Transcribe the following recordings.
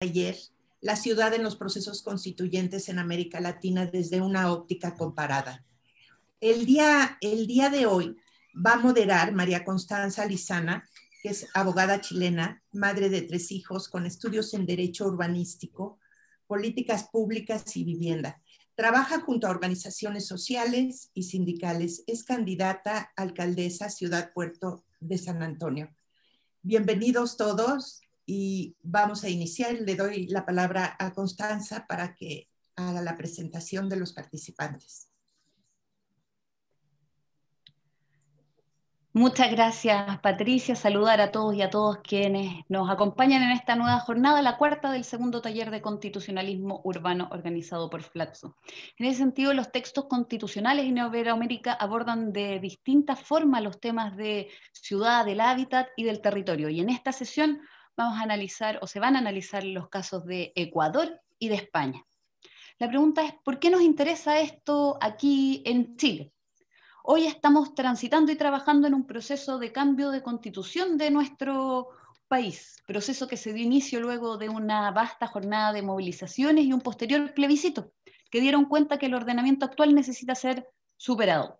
ayer, la ciudad en los procesos constituyentes en América Latina desde una óptica comparada. El día de hoy va a moderar María Constanza Lizana, que es abogada chilena, madre de 3 hijos, con estudios en Derecho Urbanístico, Políticas Públicas y Vivienda. Trabaja junto a organizaciones sociales y sindicales. Es candidata a alcaldesa Ciudad Puerto de San Antonio. Bienvenidos todos y vamos a iniciar. Le doy la palabra a Constanza para que haga la presentación de los participantes. Muchas gracias, Patricia. Saludar a todos y a todas quienes nos acompañan en esta nueva jornada, la cuarta del segundo taller de constitucionalismo urbano organizado por Flaxo. En ese sentido, los textos constitucionales en Iberoamérica abordan de distintas formas los temas de ciudad, del hábitat y del territorio. Y en esta sesión vamos a analizar, o se van a analizar, los casos de Ecuador y de España. La pregunta es, ¿por qué nos interesa esto aquí en Chile? Hoy estamos transitando y trabajando en un proceso de cambio de constitución de nuestro país, proceso que se dio inicio luego de una vasta jornada de movilizaciones y un posterior plebiscito, que dieron cuenta que el ordenamiento actual necesita ser superado.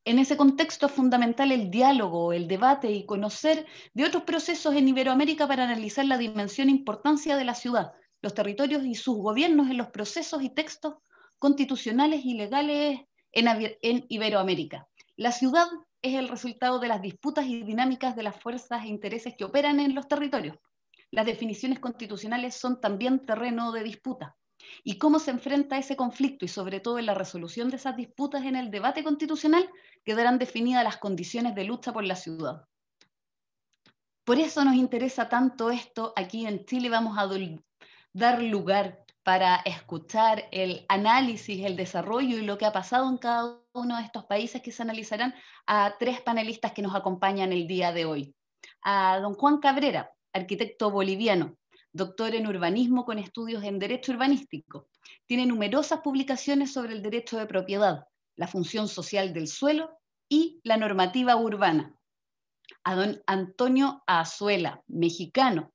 En ese contexto es fundamental el diálogo, el debate y conocer de otros procesos en Iberoamérica para analizar la dimensión e importancia de la ciudad, los territorios y sus gobiernos en los procesos y textos constitucionales y legales en Iberoamérica. La ciudad es el resultado de las disputas y dinámicas de las fuerzas e intereses que operan en los territorios. Las definiciones constitucionales son también terreno de disputa. Y cómo se enfrenta ese conflicto y sobre todo en la resolución de esas disputas en el debate constitucional quedarán definidas las condiciones de lucha por la ciudad. Por eso nos interesa tanto esto. Aquí en Chile vamos a dar lugar para escuchar el análisis, el desarrollo y lo que ha pasado en cada uno de estos países que se analizarán a 3 panelistas que nos acompañan el día de hoy. A don Juan Cabrera, arquitecto boliviano, doctor en urbanismo con estudios en derecho urbanístico. Tiene numerosas publicaciones sobre el derecho de propiedad, la función social del suelo y la normativa urbana. A don Antonio Azuela, mexicano,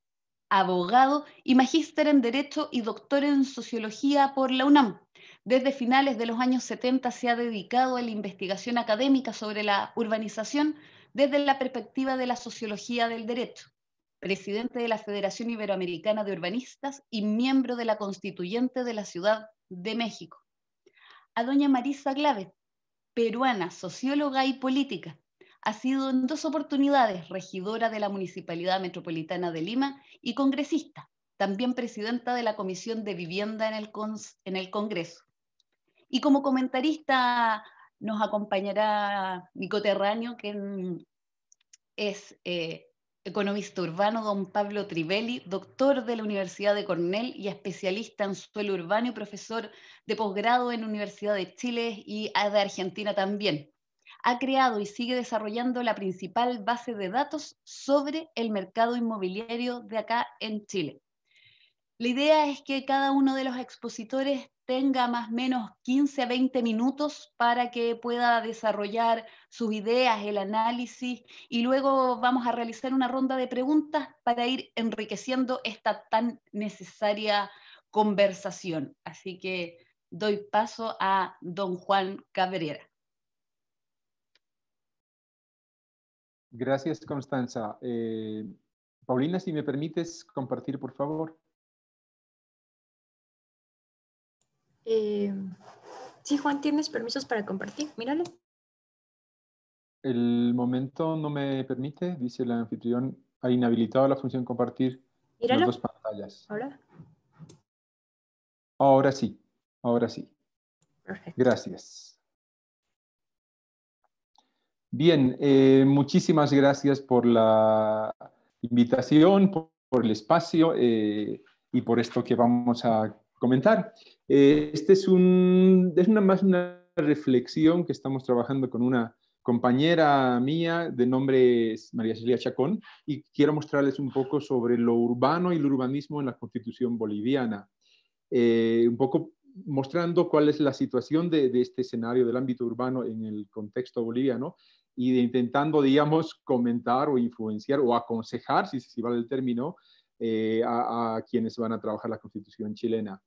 abogado y magíster en Derecho y doctor en Sociología por la UNAM. Desde finales de los años 70 se ha dedicado a la investigación académica sobre la urbanización desde la perspectiva de la sociología del derecho. Presidente de la Federación Iberoamericana de Urbanistas y miembro de la Constituyente de la Ciudad de México. A doña Marisa Glave, peruana, socióloga y política. Ha sido en 2 oportunidades regidora de la Municipalidad Metropolitana de Lima y congresista, también presidenta de la Comisión de Vivienda en el Congreso. Y como comentarista nos acompañará mi coterráneo, que es economista urbano, don Pablo Trivelli, doctor de la Universidad de Cornell y especialista en suelo urbano y profesor de posgrado en Universidad de Chile y de Argentina también. Ha creado y sigue desarrollando la principal base de datos sobre el mercado inmobiliario de acá en Chile. La idea es que cada uno de los expositores tenga más o menos 15 a 20 minutos para que pueda desarrollar sus ideas, el análisis, y luego vamos a realizar una ronda de preguntas para ir enriqueciendo esta tan necesaria conversación. Así que doy paso a don Juan Cabrera. Gracias, Constanza. Paulina, si me permites compartir, por favor. Sí, Juan, ¿tienes permisos para compartir? Míralo. El momento no me permite, dice el anfitrión, ha inhabilitado la función compartir Míralo. las 2 pantallas. ¿Ahora? Ahora sí, ahora sí. Perfecto. Gracias. Bien, muchísimas gracias por la invitación, por el espacio y por esto que vamos a comentar. Este es más una reflexión que estamos trabajando con una compañera mía de nombre María Cecilia Chacón y quiero mostrarles un poco sobre lo urbano y el urbanismo en la Constitución boliviana. Un poco mostrando cuál es la situación de este escenario del ámbito urbano en el contexto boliviano y intentando, digamos, comentar o influenciar o aconsejar, si vale el término, a quienes van a trabajar la Constitución chilena.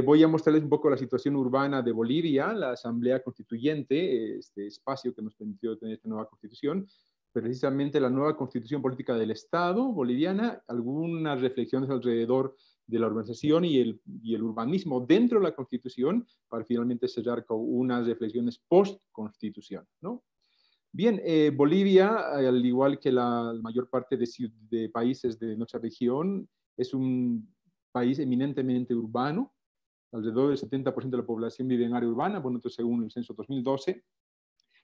Voy a mostrarles un poco la situación urbana de Bolivia, la Asamblea Constituyente, este espacio que nos permitió tener esta nueva Constitución, precisamente la nueva Constitución Política del Estado boliviana, algunas reflexiones alrededor de la urbanización y el urbanismo dentro de la Constitución, para finalmente cerrar con unas reflexiones post-Constitución, ¿no? Bien, Bolivia, al igual que la mayor parte de países de nuestra región, es un país eminentemente urbano. Alrededor del 70% de la población vive en área urbana, bueno, entonces según el censo 2012.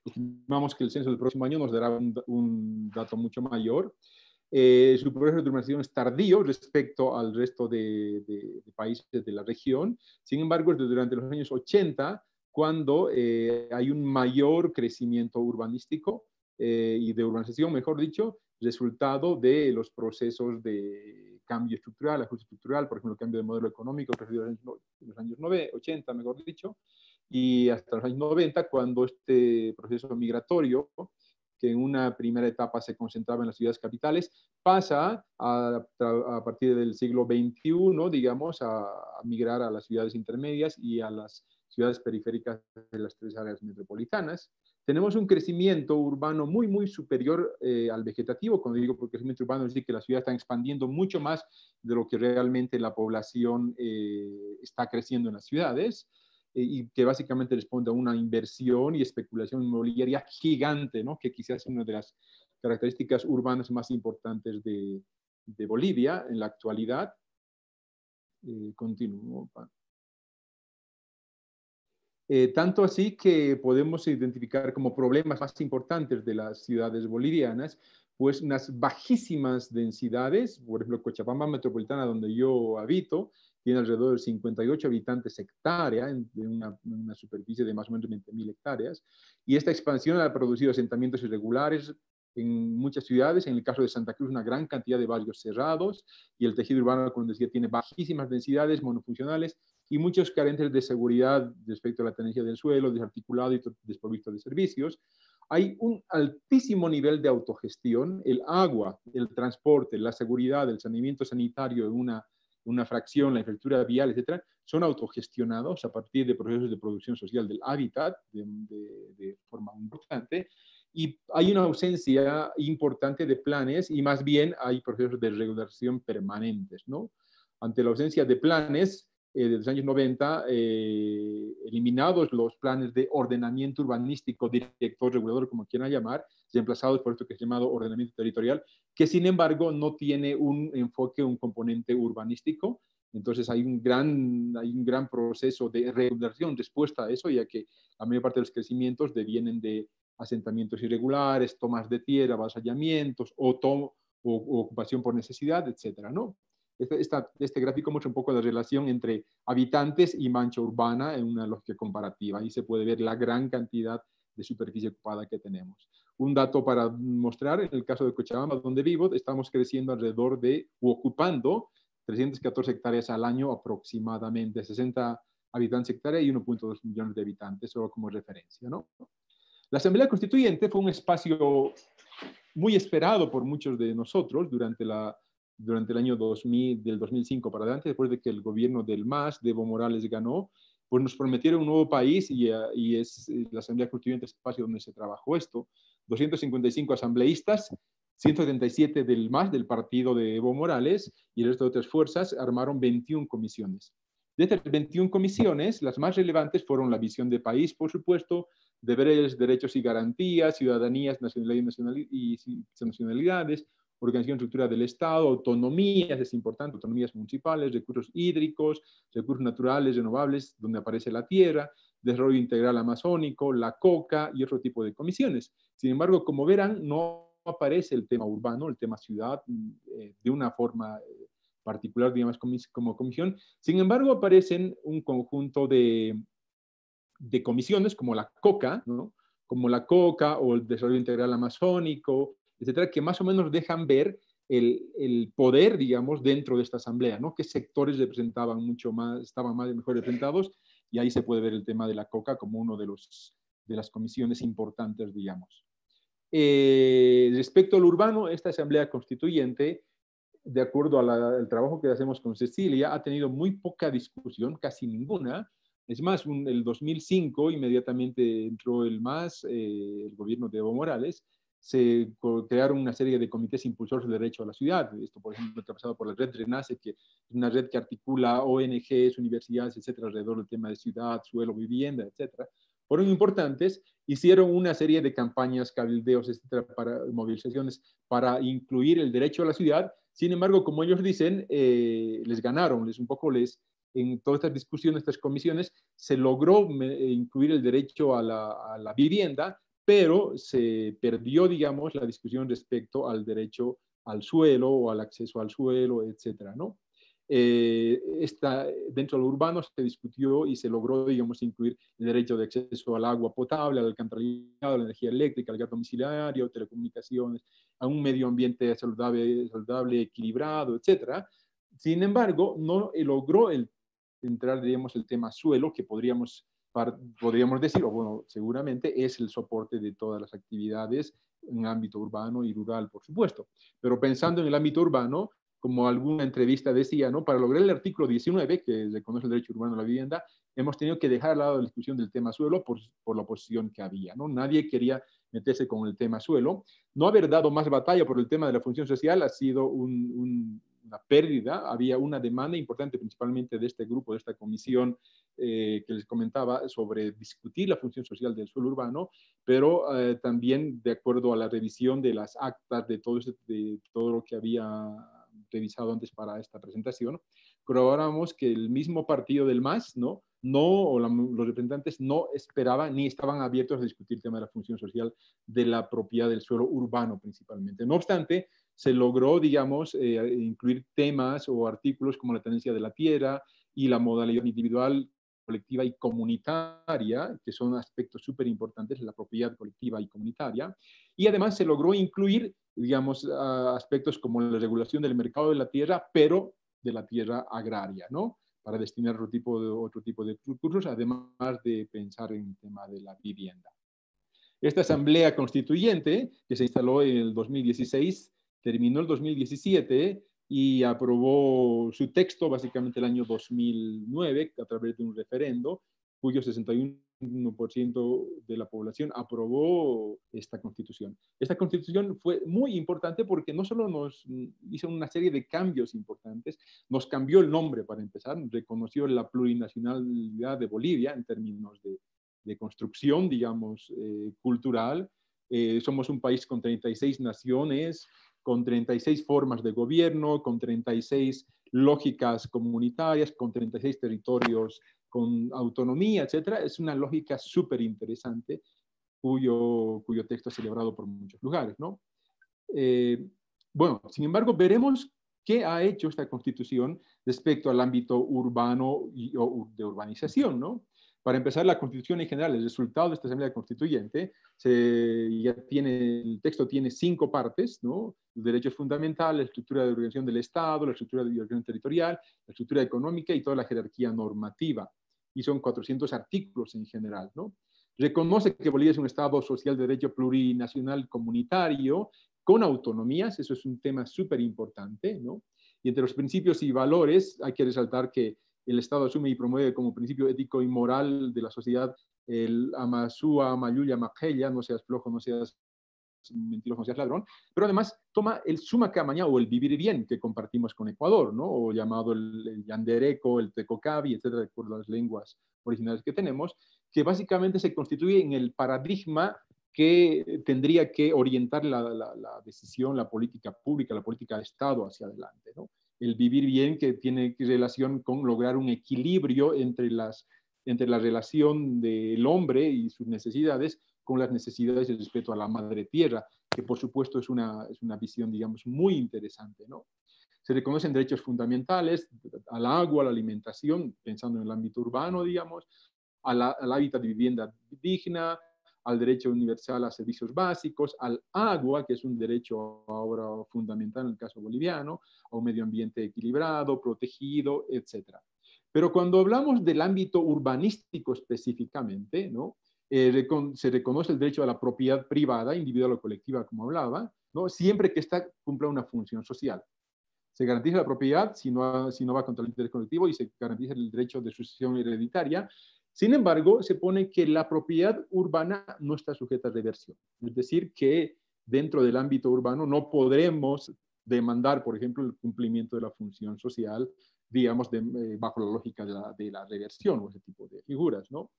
Estimamos que el censo del próximo año nos dará un dato mucho mayor. Su proceso de urbanización es tardío respecto al resto de países de la región. Sin embargo, es durante los años 80 cuando hay un mayor crecimiento urbanístico y de urbanización, mejor dicho, resultado de los procesos de cambio estructural, ajuste estructural, por ejemplo, el cambio de modelo económico que se dio en los años 80, mejor dicho, y hasta los años 90, cuando este proceso migratorio, que en una primera etapa se concentraba en las ciudades capitales, pasa a partir del siglo XXI, digamos, a migrar a las ciudades intermedias y a las ciudades periféricas de las 3 áreas metropolitanas. Tenemos un crecimiento urbano muy, muy superior al vegetativo. Cuando digo por crecimiento urbano, es decir, que las ciudades están expandiendo mucho más de lo que realmente la población está creciendo en las ciudades, y que básicamente responde a una inversión y especulación inmobiliaria gigante, ¿no? Que quizás es una de las características urbanas más importantes de Bolivia en la actualidad. Continúo. Tanto así que podemos identificar como problemas más importantes de las ciudades bolivianas, pues unas bajísimas densidades. Por ejemplo, Cochabamba metropolitana, donde yo habito, tiene alrededor de 58 habitantes hectárea, en una superficie de más o menos 20.000 hectáreas, y esta expansión ha producido asentamientos irregulares en muchas ciudades. En el caso de Santa Cruz, una gran cantidad de barrios cerrados, y el tejido urbano, como decía, tiene bajísimas densidades monofuncionales y muchos carentes de seguridad respecto a la tenencia del suelo, desarticulado y desprovisto de servicios. Hay un altísimo nivel de autogestión. El agua, el transporte, la seguridad, el saneamiento sanitario en una fracción, la infraestructura vial, etcétera, son autogestionados a partir de procesos de producción social del hábitat de forma importante. Y hay una ausencia importante de planes y más bien hay procesos de regulación permanentes, ¿no? Ante la ausencia de planes, de los años 90, eliminados los planes de ordenamiento urbanístico, director, regulador, como quieran llamar, reemplazados por esto que es llamado ordenamiento territorial, que sin embargo no tiene un enfoque, un componente urbanístico. Entonces hay un gran proceso de regulación, respuesta a eso, ya que la mayor parte de los crecimientos devienen de asentamientos irregulares, tomas de tierra, avasallamientos o ocupación por necesidad, etcétera, ¿no? Este gráfico muestra un poco la relación entre habitantes y mancha urbana en una lógica comparativa. Ahí se puede ver la gran cantidad de superficie ocupada que tenemos. Un dato para mostrar, en el caso de Cochabamba, donde vivo, estamos creciendo alrededor de, o ocupando, 314 hectáreas al año aproximadamente, 60 habitantes hectárea y 1.2 millones de habitantes, solo como referencia, ¿no? La Asamblea Constituyente fue un espacio muy esperado por muchos de nosotros durante el año 2000, del 2005 para adelante, después de que el gobierno del MAS, de Evo Morales, ganó, pues nos prometieron un nuevo país y es la Asamblea Constituyente el espacio donde se trabajó esto. 255 asambleístas, 177 del MAS, del partido de Evo Morales, y el resto de otras fuerzas armaron 21 comisiones. De estas 21 comisiones, las más relevantes fueron la visión de país, por supuesto, deberes, derechos y garantías, ciudadanías, nacionalidades, organización estructura del Estado, autonomías, es importante, autonomías municipales, recursos hídricos, recursos naturales, renovables, donde aparece la tierra, desarrollo integral amazónico, la coca y otro tipo de comisiones. Sin embargo, como verán, no aparece el tema urbano, el tema ciudad, de una forma particular, digamos, como comisión. Sin embargo, aparecen un conjunto de comisiones como la COCA, ¿no? Como la COCA o el desarrollo integral amazónico, etcétera, que más o menos dejan ver el poder, digamos, dentro de esta asamblea, ¿no? Qué sectores representaban mucho más, estaban más y mejor representados, y ahí se puede ver el tema de la COCA como uno de las comisiones importantes, digamos. Respecto al urbano, esta asamblea constituyente de acuerdo al trabajo que hacemos con Cecilia, ha tenido muy poca discusión, casi ninguna. Es más, el 2005, inmediatamente entró el MAS, el gobierno de Evo Morales, se crearon una serie de comités impulsores de derecho a la ciudad. Esto, por ejemplo, está pasado por la red RENACE, que es una red que articula ONGs, universidades, etcétera, alrededor del tema de ciudad, suelo, vivienda, etcétera. Fueron importantes, hicieron una serie de campañas, cabildeos, etcétera, para movilizaciones para incluir el derecho a la ciudad. Sin embargo, como ellos dicen, les ganaron, en todas estas discusiones, estas comisiones, se logró incluir el derecho a la vivienda, pero se perdió, digamos, la discusión respecto al derecho al suelo o al acceso al suelo, etcétera, ¿no? Dentro de lo urbano se discutió y se logró, digamos, incluir el derecho de acceso al agua potable, al alcantarillado, a la energía eléctrica, al gas domiciliario, telecomunicaciones, a un medio ambiente saludable, equilibrado, etcétera. Sin embargo, no logró entrar, digamos, el tema suelo, que podríamos decir, o bueno, seguramente es el soporte de todas las actividades en el ámbito urbano y rural, por supuesto. Pero pensando en el ámbito urbano, como alguna entrevista decía, ¿no? Para lograr el artículo 19, que reconoce el derecho urbano a la vivienda, hemos tenido que dejar al lado la discusión del tema suelo por la oposición que había, ¿no? Nadie quería meterse con el tema suelo. No haber dado más batalla por el tema de la función social ha sido una pérdida. Había una demanda importante, principalmente de este grupo, de esta comisión que les comentaba, sobre discutir la función social del suelo urbano, pero también de acuerdo a la revisión de las actas, de todo lo que había revisado antes para esta presentación, corroboramos que el mismo partido del MAS, los representantes no esperaban ni estaban abiertos a discutir el tema de la función social de la propiedad del suelo urbano principalmente. No obstante, se logró, digamos, incluir temas o artículos como la tenencia de la tierra y la modalidad individual, colectiva y comunitaria, que son aspectos súper importantes de la propiedad colectiva y comunitaria. Y además se logró incluir, digamos, aspectos como la regulación del mercado de la tierra, pero de la tierra agraria, ¿no? Para destinar otro tipo de recursos, además de pensar en el tema de la vivienda. Esta asamblea constituyente, que se instaló en el 2016, terminó el 2017 y aprobó su texto básicamente el año 2009 a través de un referendo, cuyo 61% de la población aprobó esta constitución. Esta constitución fue muy importante porque no solo nos hizo una serie de cambios importantes, nos cambió el nombre para empezar, reconoció la plurinacionalidad de Bolivia en términos de construcción, digamos, cultural. Somos un país con 36 naciones, con 36 formas de gobierno, con 36 lógicas comunitarias, con 36 territorios con autonomía, etcétera. Es una lógica súper interesante cuyo texto es celebrado por muchos lugares, ¿no? Bueno, sin embargo, veremos qué ha hecho esta Constitución respecto al ámbito urbano o de urbanización, ¿no? Para empezar, la Constitución en general, el resultado de esta Asamblea Constituyente, el texto tiene 5 partes, ¿no? Los derechos fundamentales, la estructura de organización del Estado, la estructura de organización territorial, la estructura económica y toda la jerarquía normativa. Y son 400 artículos en general, ¿no? Reconoce que Bolivia es un Estado social de derecho plurinacional comunitario con autonomías, eso es un tema súper importante, ¿no? Y entre los principios y valores hay que resaltar que el Estado asume y promueve como principio ético y moral de la sociedad el amasúa, amayuya, maquella, no seas flojo, no seas mentiroso, no seas ladrón, pero además toma el suma camañá o el vivir bien que compartimos con Ecuador, ¿no? O llamado el yandereco, el tecocabi, etcétera, por las lenguas originales que tenemos, que básicamente se constituye en el paradigma que tendría que orientar la decisión, la política pública, la política de Estado hacia adelante, ¿no? El vivir bien que tiene relación con lograr un equilibrio entre la relación del hombre y sus necesidades con las necesidades y respeto a la madre tierra, que por supuesto es una visión, digamos, muy interesante, ¿no? Se reconocen derechos fundamentales al agua, a la alimentación, pensando en el ámbito urbano, digamos, al hábitat de vivienda digna, al derecho universal a servicios básicos, al agua, que es un derecho ahora fundamental en el caso boliviano, a un medio ambiente equilibrado, protegido, etc. Pero cuando hablamos del ámbito urbanístico específicamente, ¿no? Se reconoce el derecho a la propiedad privada, individual o colectiva, como hablaba, ¿no? Siempre que esta cumpla una función social. Se garantiza la propiedad si no va contra el interés colectivo, y se garantiza el derecho de sucesión hereditaria. Sin embargo, se pone que la propiedad urbana no está sujeta a reversión. Es decir, que dentro del ámbito urbano no podremos demandar, por ejemplo, el cumplimiento de la función social, digamos, bajo la lógica de la reversión o ese tipo de figuras, ¿no?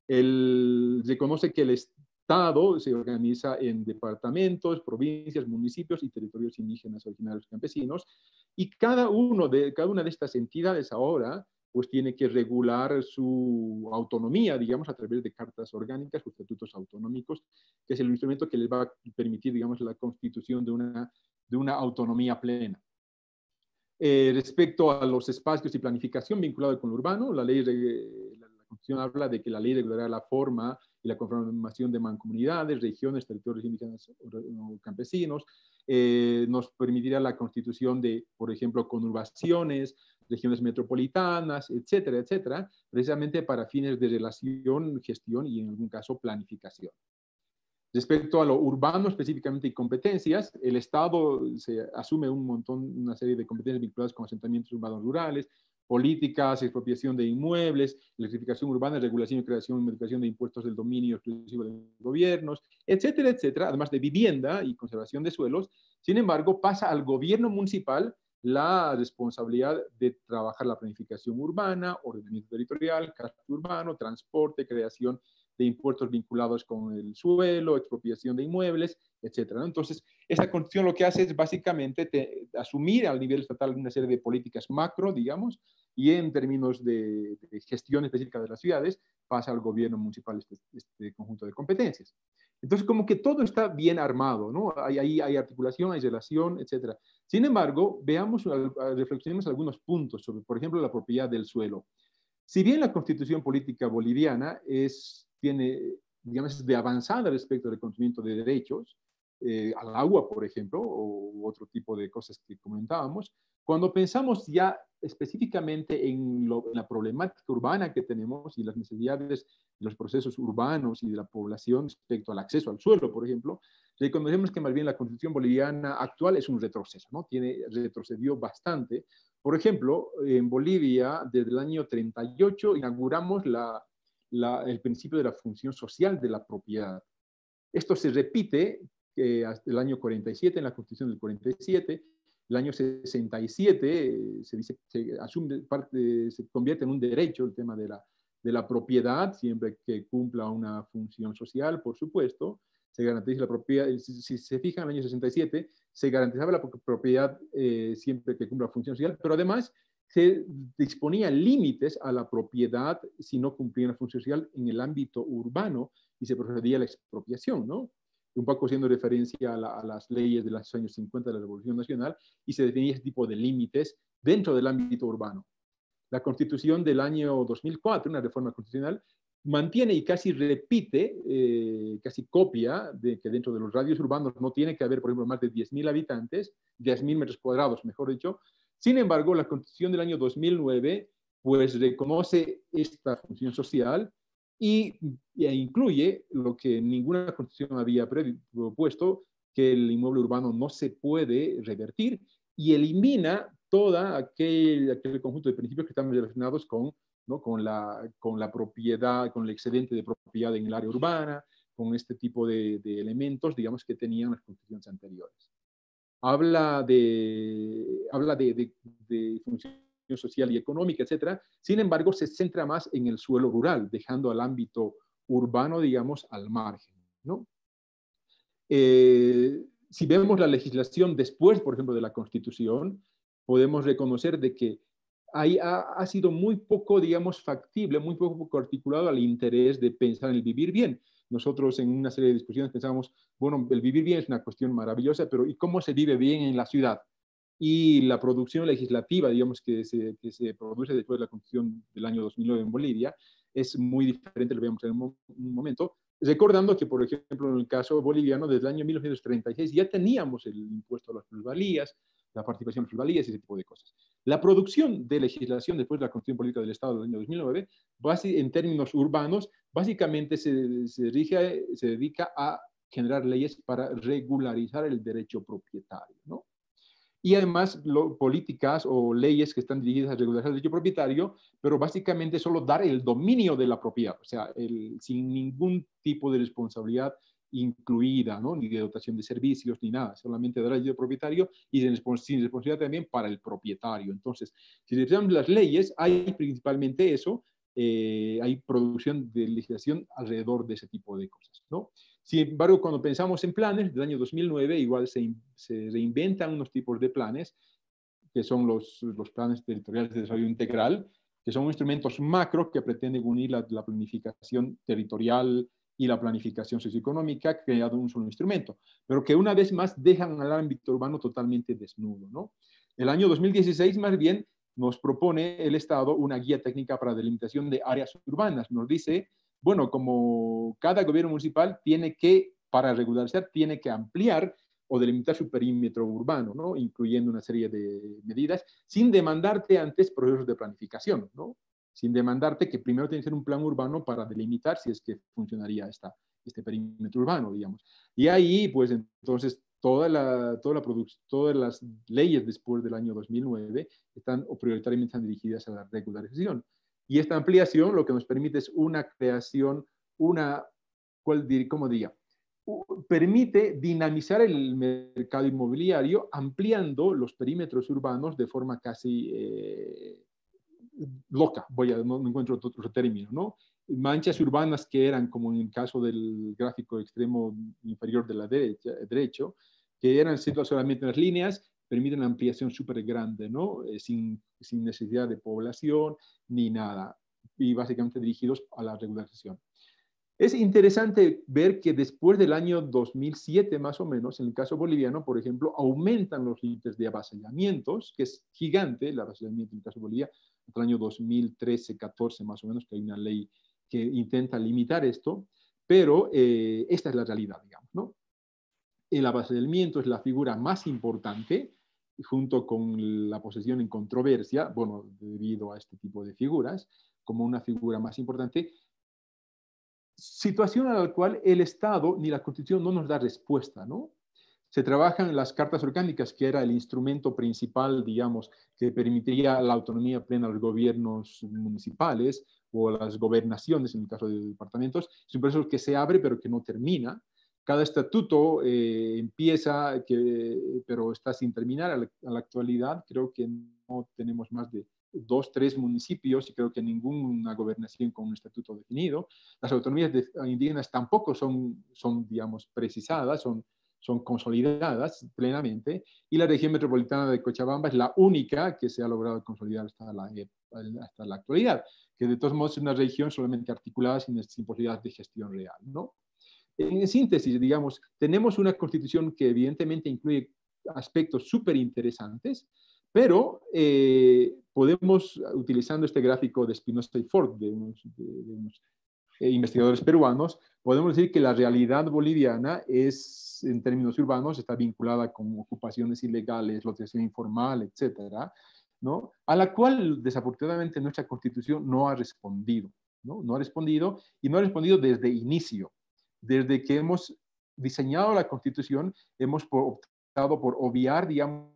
Reconoce que el Estado se organiza en departamentos, provincias, municipios y territorios indígenas, originarios, campesinos, y cada una de estas entidades ahora pues tiene que regular su autonomía, digamos, a través de cartas orgánicas o estatutos autonómicos, que es el instrumento que les va a permitir, digamos, la constitución de una autonomía plena. Respecto a los espacios y planificación vinculados con lo urbano, la Constitución habla de que la ley regulará la forma y la conformación de mancomunidades, regiones, territorios indígenas o campesinos. Nos permitirá la constitución de, por ejemplo, conurbaciones, regiones metropolitanas, etcétera, etcétera, precisamente para fines de relación, gestión y, en algún caso, planificación. Respecto a lo urbano específicamente y competencias, el Estado se asume una serie de competencias vinculadas con asentamientos urbanos rurales, políticas, expropiación de inmuebles, electrificación urbana, regulación y creación y modificación de impuestos del dominio exclusivo de gobiernos, etcétera, etcétera, además de vivienda y conservación de suelos. Sin embargo, pasa al gobierno municipal la responsabilidad de trabajar la planificación urbana, ordenamiento territorial, cadastro urbano, transporte, creación de impuestos vinculados con el suelo, expropiación de inmuebles, etcétera, ¿no? Entonces, esta constitución lo que hace es básicamente asumir al nivel estatal una serie de políticas macro, digamos, y en términos de gestión específica de las ciudades, pasa al gobierno municipal este conjunto de competencias. Entonces, como que todo está bien armado, ¿no? Hay articulación, hay relación, etcétera. Sin embargo, reflexionemos algunos puntos sobre, por ejemplo, la propiedad del suelo. Si bien la Constitución política boliviana tiene, digamos, de avanzada respecto al reconocimiento de derechos, al agua, por ejemplo, o otro tipo de cosas que comentábamos, cuando pensamos ya específicamente en la problemática urbana que tenemos y las necesidades de los procesos urbanos y de la población respecto al acceso al suelo, por ejemplo, reconocemos que más bien la Constitución boliviana actual es un retroceso, ¿no? Retrocedió bastante. Por ejemplo, en Bolivia, desde el año 38, inauguramos el principio de la función social de la propiedad. Esto se repite hasta el año 47, en la Constitución del 47, el año 67 se convierte en un derecho el tema de la propiedad, siempre que cumpla una función social, por supuesto. Se garantiza la propiedad, si se fijan, en el año 67 se garantizaba la propiedad siempre que cumpla función social, pero además se disponía límites a la propiedad si no cumplía una función social en el ámbito urbano y se procedía a la expropiación, ¿no? Un poco haciendo referencia a las leyes de los años 50 de la Revolución Nacional, y se definía ese tipo de límites dentro del ámbito urbano. La Constitución del año 2004, una reforma constitucional, mantiene y casi repite, casi copia, de que dentro de los radios urbanos no tiene que haber, por ejemplo, más de 10.000 habitantes, 10.000 metros cuadrados, mejor dicho. Sin embargo, la Constitución del año 2009 pues reconoce esta función social e incluye lo que ninguna Constitución había propuesto, que el inmueble urbano no se puede revertir, y elimina toda aquel conjunto de principios que están relacionados ¿no? con la propiedad, con el excedente de propiedad en el área urbana, con este tipo de elementos, digamos, que tenían las constituciones anteriores. Habla de función social y económica, etcétera. Sin embargo, se centra más en el suelo rural, dejando al ámbito urbano, digamos, al margen, ¿no? Si vemos la legislación después, por ejemplo, de la Constitución, podemos reconocer de que ha sido muy poco, digamos, factible, muy poco articulado al interés de pensar en el vivir bien. Nosotros en una serie de discusiones pensábamos, bueno, el vivir bien es una cuestión maravillosa, pero ¿y cómo se vive bien en la ciudad? Y la producción legislativa, digamos, que se produce después de la Constitución del año 2009 en Bolivia, es muy diferente, lo vemos en un momento, recordando que, por ejemplo, en el caso boliviano, desde el año 1936 ya teníamos el impuesto a las plusvalías, la participación en plusvalías y ese tipo de cosas. La producción de legislación después de la Constitución Política del Estado del año 2009, en términos urbanos, básicamente se dedica a generar leyes para regularizar el derecho propietario, ¿no? y además políticas o leyes que están dirigidas a regular el derecho propietario, pero básicamente solo dar el dominio de la propiedad, o sea, sin ningún tipo de responsabilidad incluida, ¿no? Ni de dotación de servicios, ni nada, solamente dar el derecho propietario y sin responsabilidad también para el propietario. Entonces, si revisamos las leyes, hay principalmente eso, hay producción de legislación alrededor de ese tipo de cosas, ¿no? Sin embargo, cuando pensamos en planes del año 2009, igual se reinventan unos tipos de planes, que son los planes territoriales de desarrollo integral, que son instrumentos macro que pretenden unir la planificación territorial y la planificación socioeconómica creado en un solo instrumento, pero que una vez más dejan al ámbito urbano totalmente desnudo, ¿no? El año 2016, más bien, nos propone el Estado una guía técnica para delimitación de áreas urbanas. Nos dice, bueno, como cada gobierno municipal tiene que, para regularizar, tiene que ampliar o delimitar su perímetro urbano, ¿no? Incluyendo una serie de medidas, sin demandarte antes procesos de planificación, ¿no? Sin demandarte que primero tiene que ser un plan urbano para delimitar si es que funcionaría este perímetro urbano, digamos. Y ahí, pues entonces, todas las leyes después del año 2009 están o prioritariamente están dirigidas a la regularización. Y esta ampliación lo que nos permite es una creación, ¿cómo diría? Permite dinamizar el mercado inmobiliario ampliando los perímetros urbanos de forma casi loca, no encuentro otro término, ¿no? Manchas urbanas que eran, como en el caso del gráfico extremo inferior de la derecho, que eran situadas solamente en las líneas, permiten una ampliación súper grande, ¿no? Sin necesidad de población ni nada, y básicamente dirigidos a la regularización. Es interesante ver que después del año 2007, más o menos, en el caso boliviano, por ejemplo, aumentan los límites de avasallamientos, que es gigante el avasallamiento en el caso de Bolivia, hasta el año 2013-14, más o menos, que hay una ley que intenta limitar esto, pero esta es la realidad, digamos, ¿no? El avasallamiento es la figura más importante, junto con la posesión en controversia, bueno, debido a este tipo de figuras, como una figura más importante, situación a la cual el Estado ni la Constitución no nos da respuesta, ¿no? Se trabajan las cartas orgánicas, que era el instrumento principal, digamos, que permitiría la autonomía plena a los gobiernos municipales o a las gobernaciones, en el caso de departamentos. Es un proceso que se abre pero que no termina. Cada estatuto empieza, pero está sin terminar. A la actualidad creo que no tenemos más de 2, 3 municipios y creo que ninguna gobernación con un estatuto definido. Las autonomías indígenas tampoco son digamos, precisadas, son consolidadas plenamente, y la región metropolitana de Cochabamba es la única que se ha logrado consolidar hasta la actualidad, que de todos modos es una región solamente articulada sin posibilidad de gestión real, ¿no? En síntesis, digamos, tenemos una constitución que evidentemente incluye aspectos súper interesantes, pero podemos, utilizando este gráfico de Espinosa y Ford, de unos investigadores peruanos, podemos decir que la realidad boliviana es, en términos urbanos, está vinculada con ocupaciones ilegales, lotería informal, etcétera, ¿no? A la cual, desafortunadamente, nuestra Constitución no ha respondido, ¿no? No ha respondido, y no ha respondido desde inicio. Desde que hemos diseñado la Constitución, hemos optado por obviar, digamos,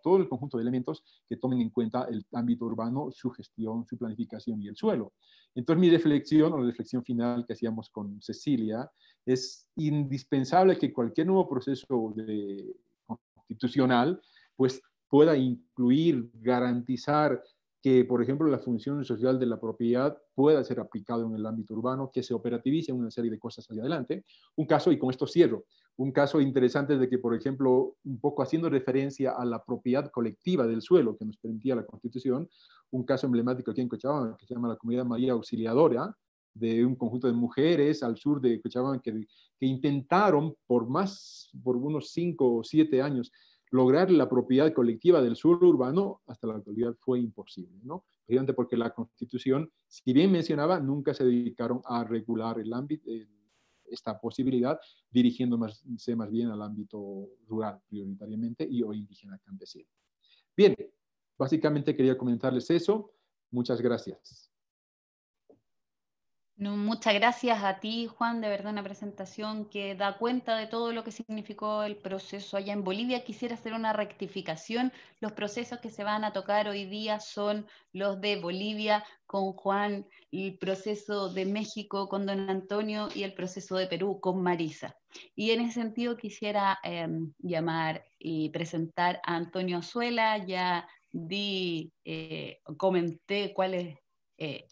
todo el conjunto de elementos que tomen en cuenta el ámbito urbano, su gestión, su planificación y el suelo. Entonces, mi reflexión, o la reflexión final que hacíamos con Cecilia, es indispensable que cualquier nuevo proceso constitucional pues, pueda incluir, garantizar que, por ejemplo, la función social de la propiedad pueda ser aplicado en el ámbito urbano, que se operativice una serie de cosas hacia adelante. Un caso, y con esto cierro, un caso interesante es de que, por ejemplo, un poco haciendo referencia a la propiedad colectiva del suelo que nos permitía la Constitución, un caso emblemático aquí en Cochabamba, que se llama la Comunidad María Auxiliadora, de un conjunto de mujeres al sur de Cochabamba que intentaron por unos 5 o 7 años lograr la propiedad colectiva del suelo urbano, hasta la actualidad fue imposible, ¿no? Precisamente porque la Constitución, si bien mencionaba, nunca se dedicaron a regular el ámbito, esta posibilidad, dirigiéndose más bien al ámbito rural prioritariamente y o indígena campesino. Bien, básicamente quería comentarles eso. Muchas gracias. No, muchas gracias a ti, Juan, de verdad una presentación que da cuenta de todo lo que significó el proceso allá en Bolivia. Quisiera hacer una rectificación. Los procesos que se van a tocar hoy día son los de Bolivia con Juan, el proceso de México con don Antonio y el proceso de Perú con Marisa. Y en ese sentido quisiera llamar y presentar a Antonio Azuela. Ya comenté cuál es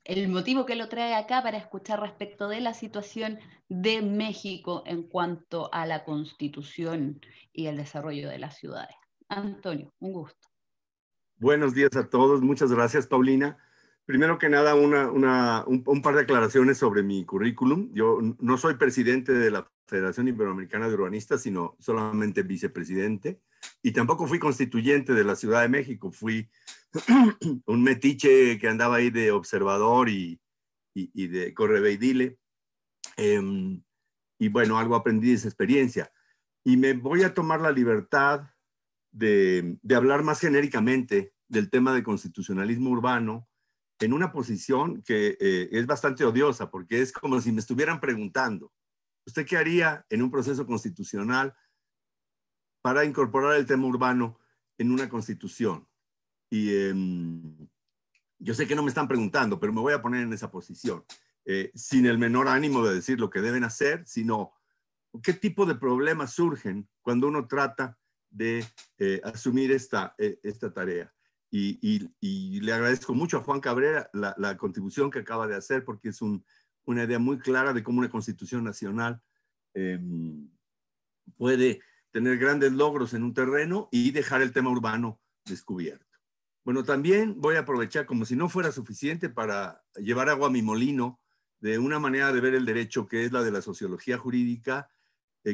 el motivo que lo trae acá para escuchar respecto de la situación de México en cuanto a la Constitución y el desarrollo de las ciudades. Antonio, un gusto. Buenos días a todos. Muchas gracias, Paulina. Primero que nada, un par de aclaraciones sobre mi currículum. Yo no soy presidente de la Federación Iberoamericana de Urbanistas, sino solamente vicepresidente. Y tampoco fui constituyente de la Ciudad de México. Fui un metiche que andaba ahí de observador y de correveidile. Y bueno, algo aprendí de esa experiencia. Y me voy a tomar la libertad de hablar más genéricamente del tema de constitucionalismo urbano en una posición que es bastante odiosa, porque es como si me estuvieran preguntando, ¿usted qué haría en un proceso constitucional para incorporar el tema urbano en una constitución? Y yo sé que no me están preguntando, pero me voy a poner en esa posición, sin el menor ánimo de decir lo que deben hacer, sino qué tipo de problemas surgen cuando uno trata de asumir esta tarea. Y le agradezco mucho a Juan Cabrera la contribución que acaba de hacer, porque es una idea muy clara de cómo una constitución nacional puede tener grandes logros en un terreno y dejar el tema urbano descubierto. Bueno, también voy a aprovechar, como si no fuera suficiente, para llevar agua a mi molino de una manera de ver el derecho que es la de la sociología jurídica,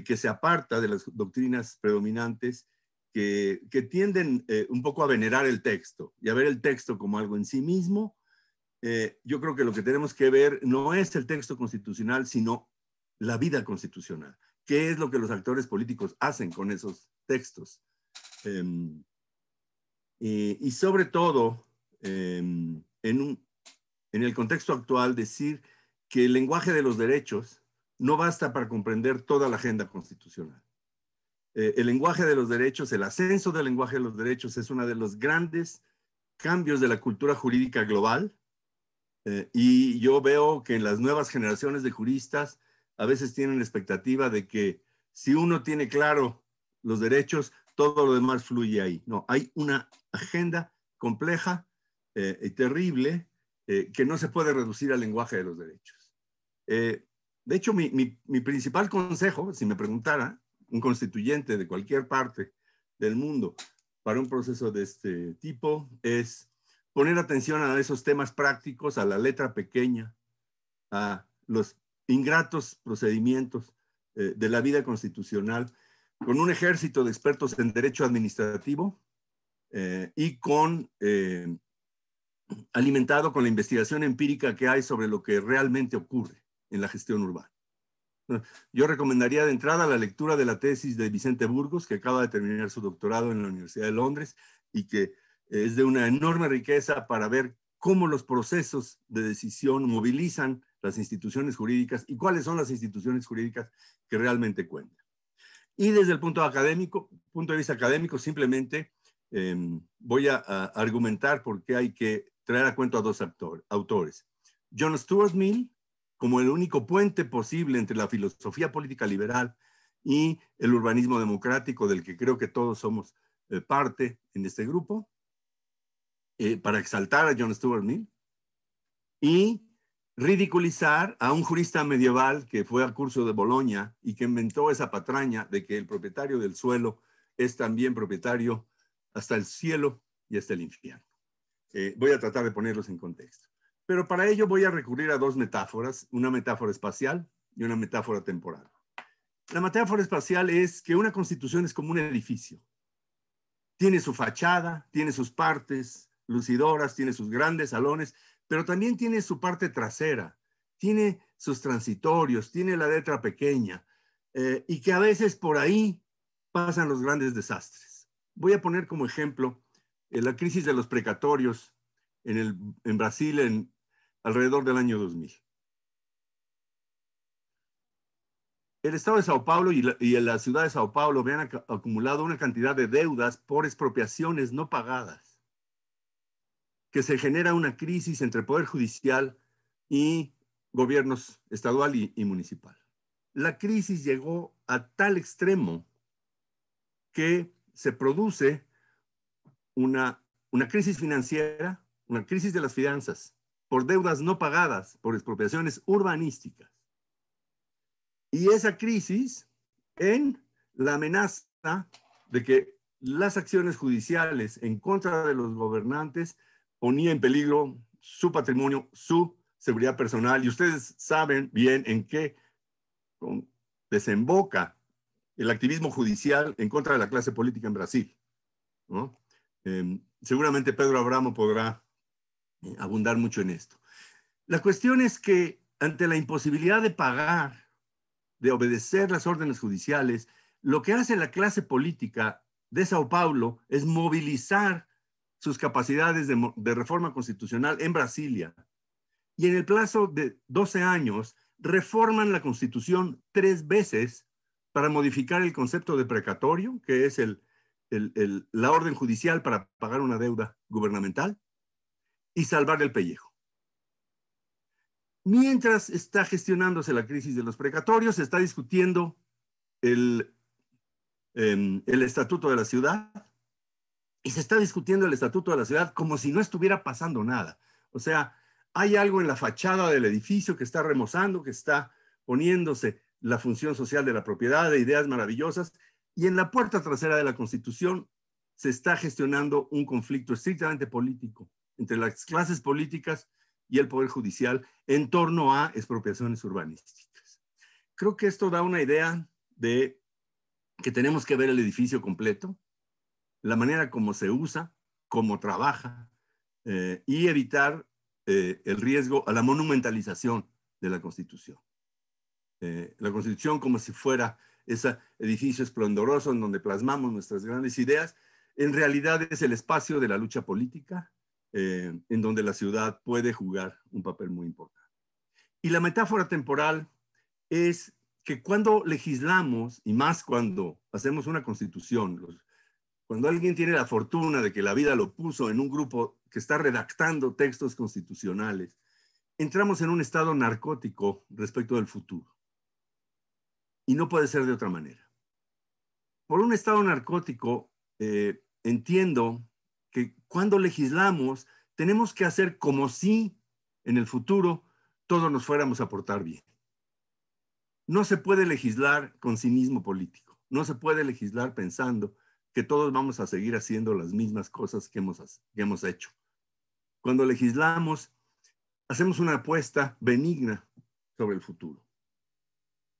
que se aparta de las doctrinas predominantes que tienden un poco a venerar el texto y a ver el texto como algo en sí mismo. Yo creo que lo que tenemos que ver no es el texto constitucional, sino la vida constitucional. ¿Qué es lo que los actores políticos hacen con esos textos? Y sobre todo, en el contexto actual, decir que el lenguaje de los derechos no basta para comprender toda la agenda constitucional. El lenguaje de los derechos, el ascenso del lenguaje de los derechos es uno de los grandes cambios de la cultura jurídica global. Y yo veo que en las nuevas generaciones de juristas a veces tienen la expectativa de que si uno tiene claro los derechos, todo lo demás fluye ahí. No, hay una agenda compleja y terrible que no se puede reducir al lenguaje de los derechos. De hecho, mi principal consejo, si me preguntara un constituyente de cualquier parte del mundo para un proceso de este tipo, es poner atención a esos temas prácticos, a la letra pequeña, a los ingratos procedimientos de la vida constitucional, con un ejército de expertos en derecho administrativo y alimentado con la investigación empírica que hay sobre lo que realmente ocurre en la gestión urbana. Yo recomendaría de entrada la lectura de la tesis de Vicente Burgos, que acaba de terminar su doctorado en la Universidad de Londres y que es de una enorme riqueza para ver cómo los procesos de decisión movilizan las instituciones jurídicas y cuáles son las instituciones jurídicas que realmente cuentan. Y desde el punto de vista académico, simplemente voy a argumentar por qué hay que traer a cuento a dos autores. John Stuart Mill, como el único puente posible entre la filosofía política liberal y el urbanismo democrático, del que creo que todos somos parte en este grupo, para exaltar a John Stuart Mill y ridiculizar a un jurista medieval que fue al curso de Bolonia y que inventó esa patraña de que el propietario del suelo es también propietario hasta el cielo y hasta el infierno. Voy a tratar de ponerlos en contexto. Pero para ello voy a recurrir a dos metáforas, una metáfora espacial y una metáfora temporal. La metáfora espacial es que una constitución es como un edificio. Tiene su fachada, tiene sus partes lucidoras, tiene sus grandes salones, pero también tiene su parte trasera, tiene sus transitorios, tiene la letra pequeña, y que a veces por ahí pasan los grandes desastres. Voy a poner como ejemplo la crisis de los precatorios en Brasil alrededor del año 2000. el Estado de Sao Paulo y la ciudad de Sao Paulo habían acumulado una cantidad de deudas por expropiaciones no pagadas, que se genera una crisis entre Poder Judicial y gobiernos estadual y municipal. La crisis llegó a tal extremo que se produce una crisis financiera, una crisis de las finanzas, por deudas no pagadas, por expropiaciones urbanísticas. Y esa crisis en la amenaza de que las acciones judiciales en contra de los gobernantes ponía en peligro su patrimonio, su seguridad personal. Y ustedes saben bien en qué desemboca el activismo judicial en contra de la clase política en Brasil, ¿no? Seguramente Pedro Abramo podrá abundar mucho en esto. La cuestión es que ante la imposibilidad de pagar, de obedecer las órdenes judiciales, lo que hace la clase política de Sao Paulo es movilizar sus capacidades de reforma constitucional en Brasilia. Y en el plazo de 12 años, reforman la Constitución 3 veces para modificar el concepto de precatorio, que es la orden judicial para pagar una deuda gubernamental, y salvar el pellejo. Mientras está gestionándose la crisis de los precatorios, se está discutiendo el estatuto de la ciudad, y se está discutiendo el estatuto de la ciudad como si no estuviera pasando nada. O sea, hay algo en la fachada del edificio que está remozando, que está poniéndose la función social de la propiedad, de ideas maravillosas, y en la puerta trasera de la Constitución se está gestionando un conflicto estrictamente político entre las clases políticas y el Poder Judicial en torno a expropiaciones urbanísticas. Creo que esto da una idea de que tenemos que ver el edificio completo, la manera como se usa, cómo trabaja, y evitar el riesgo a la monumentalización de la Constitución. La Constitución como si fuera ese edificio esplendoroso en donde plasmamos nuestras grandes ideas, en realidad es el espacio de la lucha política, en donde la ciudad puede jugar un papel muy importante. Y la metáfora temporal es que cuando legislamos, y más cuando hacemos una constitución, cuando alguien tiene la fortuna de que la vida lo puso en un grupo que está redactando textos constitucionales, entramos en un estado narcótico respecto del futuro. Y no puede ser de otra manera. Por un estado narcótico, entiendo que cuando legislamos tenemos que hacer como si en el futuro todos nos fuéramos a portar bien. No se puede legislar con cinismo político. No se puede legislar pensando que todos vamos a seguir haciendo las mismas cosas que hemos hecho. Cuando legislamos, hacemos una apuesta benigna sobre el futuro.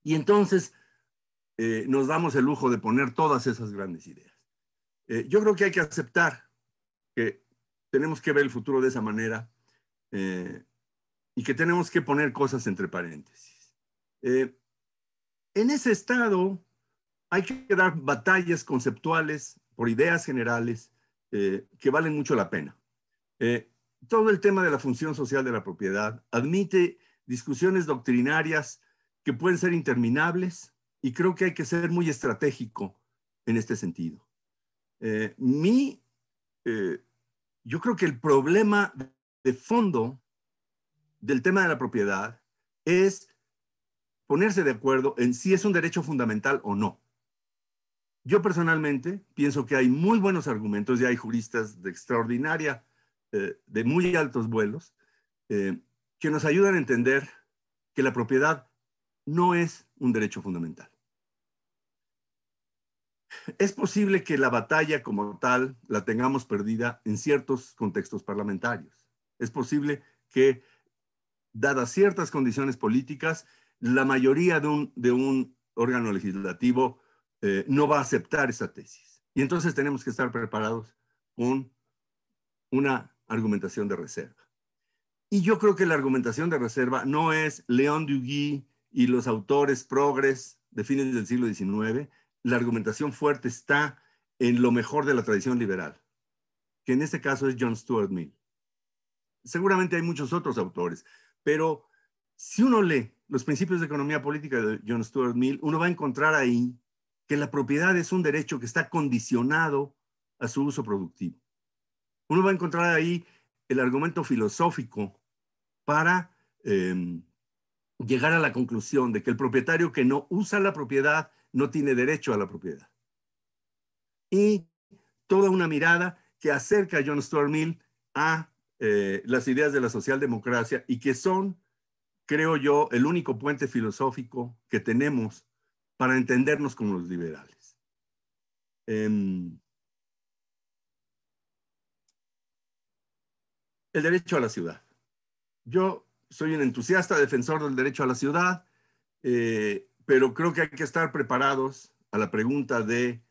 Y entonces nos damos el lujo de poner todas esas grandes ideas. Yo creo que hay que aceptar que tenemos que ver el futuro de esa manera y que tenemos que poner cosas entre paréntesis. En ese estado hay que dar batallas conceptuales por ideas generales que valen mucho la pena. Todo el tema de la función social de la propiedad admite discusiones doctrinarias que pueden ser interminables y creo que hay que ser muy estratégico en este sentido. Yo creo que el problema de fondo del tema de la propiedad es ponerse de acuerdo en si es un derecho fundamental o no. Yo personalmente pienso que hay muy buenos argumentos y hay juristas de extraordinaria, de muy altos vuelos, que nos ayudan a entender que la propiedad no es un derecho fundamental. Es posible que la batalla como tal la tengamos perdida en ciertos contextos parlamentarios. Es posible que, dadas ciertas condiciones políticas, la mayoría de un órgano legislativo no va a aceptar esa tesis. Y entonces tenemos que estar preparados con una argumentación de reserva. Y yo creo que la argumentación de reserva no es León Duguay y los autores progres de fines del siglo XIX. La argumentación fuerte está en lo mejor de la tradición liberal, que en este caso es John Stuart Mill. Seguramente hay muchos otros autores, pero Si uno lee los principios de economía política de John Stuart Mill, uno va a encontrar ahí que la propiedad es un derecho que está condicionado a su uso productivo. Uno va a encontrar ahí el argumento filosófico para llegar a la conclusión de que el propietario que no usa la propiedad no tiene derecho a la propiedad. Y toda una mirada que acerca a John Stuart Mill a las ideas de la socialdemocracia y que son, creo yo, el único puente filosófico que tenemos para entendernos como los liberales. El derecho a la ciudad. Yo soy un entusiasta defensor del derecho a la ciudad, pero creo que hay que estar preparados a la pregunta de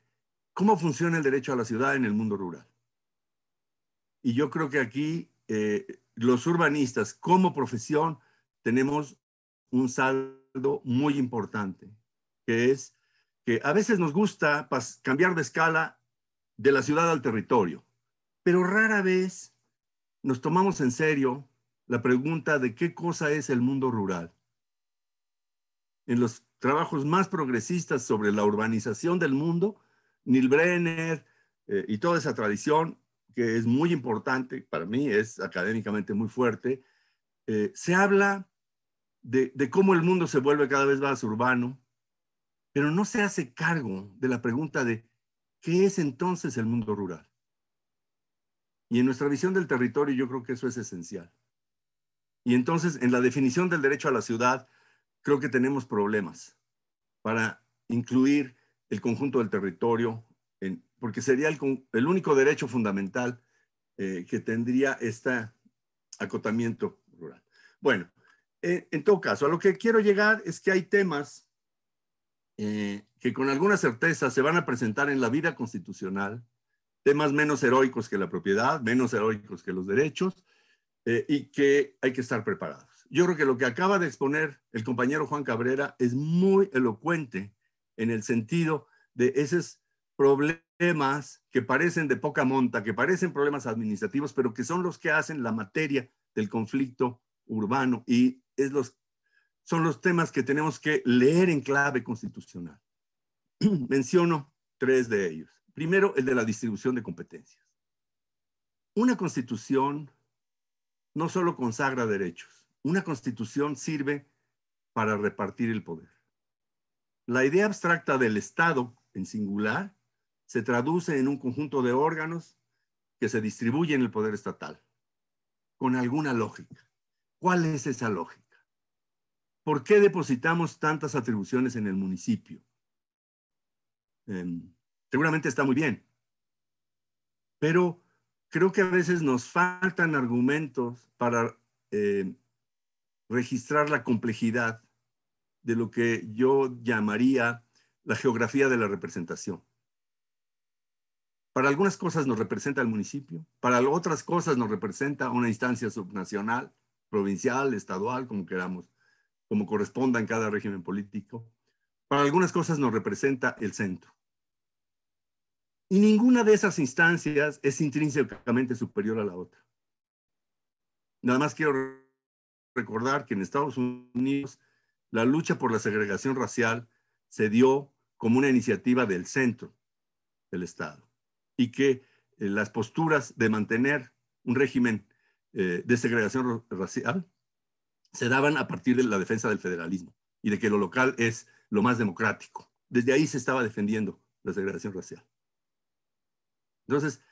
cómo funciona el derecho a la ciudad en el mundo rural. Y yo creo que aquí los urbanistas como profesión tenemos un saldo muy importante, que es que a veces nos gusta cambiar de escala de la ciudad al territorio, pero rara vez nos tomamos en serio la pregunta de qué cosa es el mundo rural. En los trabajos más progresistas sobre la urbanización del mundo, Neil Brenner y toda esa tradición, que es muy importante, para mí es académicamente muy fuerte, se habla de cómo el mundo se vuelve cada vez más urbano, pero no se hace cargo de la pregunta de ¿qué es entonces el mundo rural? Y en nuestra visión del territorio yo creo que eso es esencial. Y entonces en la definición del derecho a la ciudad creo que tenemos problemas para incluir el conjunto del territorio, porque sería el único derecho fundamental que tendría este acotamiento rural. Bueno, en todo caso, a lo que quiero llegar es que hay temas que con alguna certeza se van a presentar en la vida constitucional, temas menos heroicos que la propiedad, menos heroicos que los derechos, y que hay que estar preparados. Yo creo que lo que acaba de exponer el compañero Juan Cabrera es muy elocuente en el sentido de esos problemas que parecen de poca monta, que parecen problemas administrativos, pero que son los que hacen la materia del conflicto urbano y son los temas que tenemos que leer en clave constitucional. Menciono 3 de ellos. Primero, el de la distribución de competencias. Una constitución no solo consagra derechos, una constitución sirve para repartir el poder. La idea abstracta del Estado en singular se traduce en un conjunto de órganos que se distribuyen el poder estatal, con alguna lógica. ¿Cuál es esa lógica? ¿Por qué depositamos tantas atribuciones en el municipio? Seguramente está muy bien, pero creo que a veces nos faltan argumentos para registrar la complejidad de lo que yo llamaría la geografía de la representación. Para algunas cosas nos representa el municipio, para otras cosas nos representa una instancia subnacional, provincial, estadual, como queramos, como corresponda en cada régimen político. Para algunas cosas nos representa el centro. Y ninguna de esas instancias es intrínsecamente superior a la otra. Nada más quiero recordar que en Estados Unidos la lucha por la segregación racial se dio como una iniciativa del centro del Estado y que las posturas de mantener un régimen de segregación racial se daban a partir de la defensa del federalismo y de que lo local es lo más democrático. Desde ahí se estaba defendiendo la segregación racial. Entonces,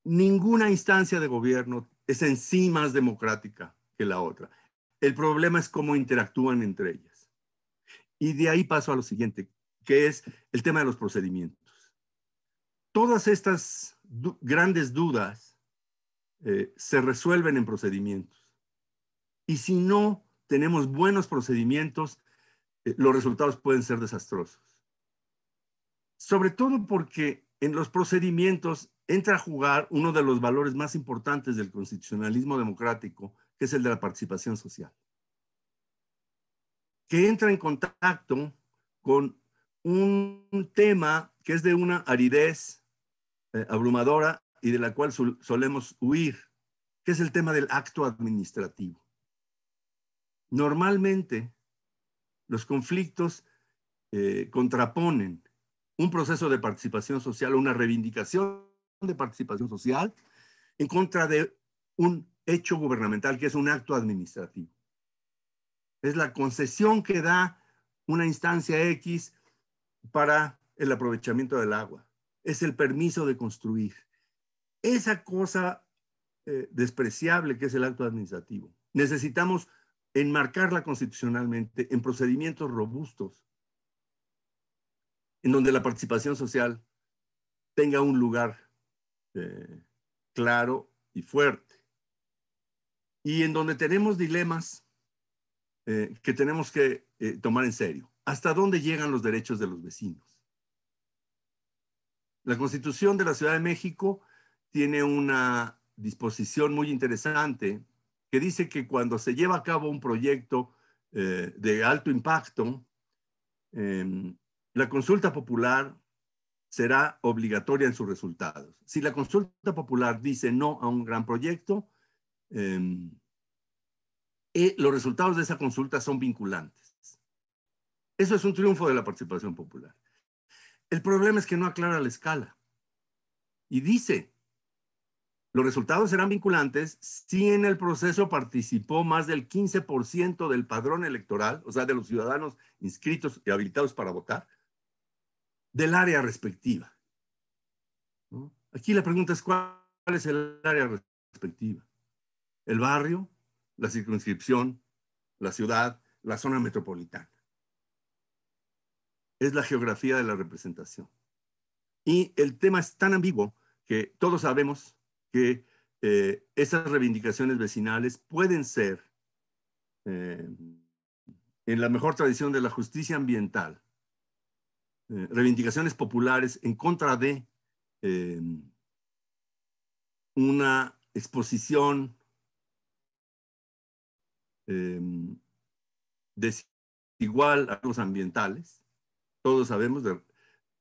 ninguna instancia de gobierno es en sí más democrática que la otra. El problema es cómo interactúan entre ellas. Y de ahí paso a lo siguiente, que es el tema de los procedimientos. Todas estas grandes dudas se resuelven en procedimientos. Y si no tenemos buenos procedimientos, los resultados pueden ser desastrosos. Sobre todo porque en los procedimientos entra a jugar uno de los valores más importantes del constitucionalismo democrático, que es el de la participación social, que entra en contacto con un tema que es de una aridez abrumadora y de la cual solemos huir, que es el tema del acto administrativo. Normalmente, los conflictos contraponen un proceso de participación social, una reivindicación de participación social en contra de un hecho gubernamental que es un acto administrativo. Es la concesión que da una instancia X para el aprovechamiento del agua. Es el permiso de construir. Esa cosa despreciable que es el acto administrativo. Necesitamos enmarcarla constitucionalmente en procedimientos robustos, en donde la participación social tenga un lugar claro y fuerte, y en donde tenemos dilemas que tenemos que tomar en serio. ¿Hasta dónde llegan los derechos de los vecinos? La Constitución de la Ciudad de México tiene una disposición muy interesante que dice que cuando se lleva a cabo un proyecto de alto impacto, la consulta popular será obligatoria en sus resultados. Si la consulta popular dice no a un gran proyecto, los resultados de esa consulta son vinculantes. Eso es un triunfo de la participación popular. El problema es que no aclara la escala. Y dice, los resultados serán vinculantes si en el proceso participó más del 15% del padrón electoral, o sea, de los ciudadanos inscritos y habilitados para votar, del área respectiva, ¿no? Aquí la pregunta es, ¿cuál es el área respectiva? ¿El barrio, la circunscripción, la ciudad, la zona metropolitana? Es la geografía de la representación. Y el tema es tan ambiguo que todos sabemos que esas reivindicaciones vecinales pueden ser, en la mejor tradición de la justicia ambiental, reivindicaciones populares en contra de una exposición desigual a los ambientales. Todos sabemos de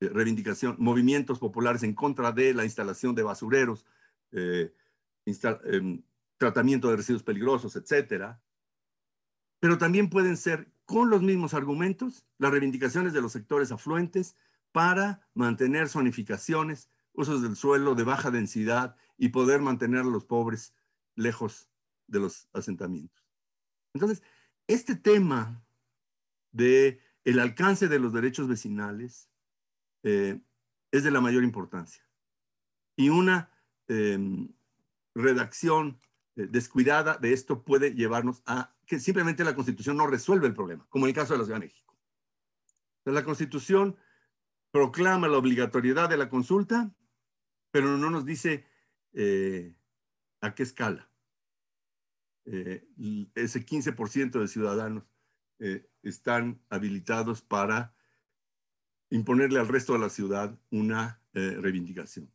reivindicación, movimientos populares en contra de la instalación de basureros, tratamiento de residuos peligrosos, etcétera. Pero también pueden ser, con los mismos argumentos, las reivindicaciones de los sectores afluentes para mantener zonificaciones, usos del suelo de baja densidad y poder mantener a los pobres lejos de los asentamientos. Entonces, este tema del alcance de los derechos vecinales es de la mayor importancia. Y una redacción descuidada de esto puede llevarnos a que simplemente la Constitución no resuelve el problema, como en el caso de la Ciudad de México. La Constitución proclama la obligatoriedad de la consulta, pero no nos dice a qué escala. Ese 15% de ciudadanos están habilitados para imponerle al resto de la ciudad una reivindicación.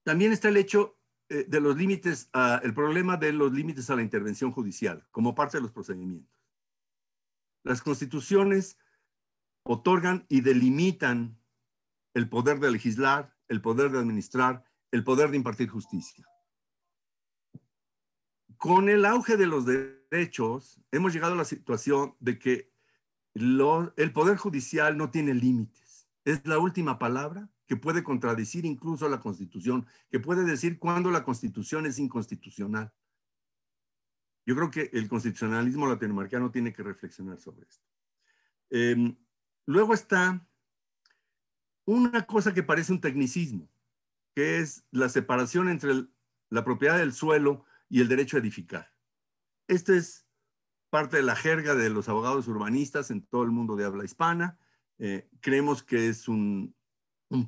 También está el hecho de los límites, el problema de los límites a la intervención judicial como parte de los procedimientos. Las constituciones otorgan y delimitan el poder de legislar, el poder de administrar, el poder de impartir justicia. Con el auge de los derechos, hemos llegado a la situación de que el poder judicial no tiene límites. Es la última palabra que puede contradecir incluso la Constitución, que puede decir cuándo la Constitución es inconstitucional. Yo creo que el constitucionalismo latinoamericano tiene que reflexionar sobre esto. Luego está una cosa que parece un tecnicismo, que es la separación entre la propiedad del suelo y el derecho a edificar. Esto es parte de la jerga de los abogados urbanistas en todo el mundo de habla hispana. Creemos que es un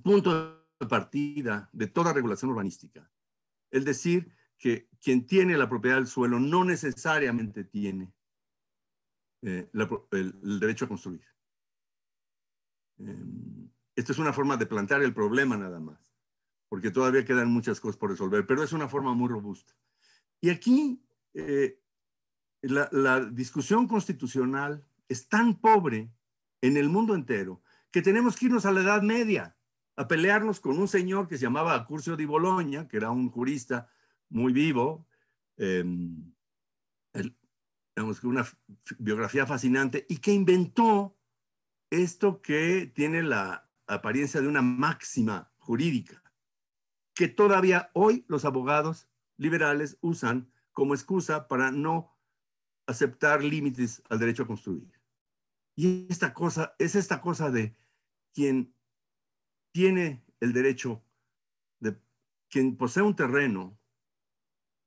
punto de partida de toda regulación urbanística. Es decir, que quien tiene la propiedad del suelo no necesariamente tiene el derecho a construir. Esto es una forma de plantear el problema nada más, porque todavía quedan muchas cosas por resolver, pero es una forma muy robusta. Y aquí la discusión constitucional es tan pobre en el mundo entero que tenemos que irnos a la Edad Media a pelearnos con un señor que se llamaba Curcio di Bologna, que era un jurista muy vivo, digamos, una biografía fascinante y que inventó esto que tiene la apariencia de una máxima jurídica, que todavía hoy los abogados liberales usan como excusa para no aceptar límites al derecho a construir. Y esta cosa de quien tiene el derecho, de quien posee un terreno,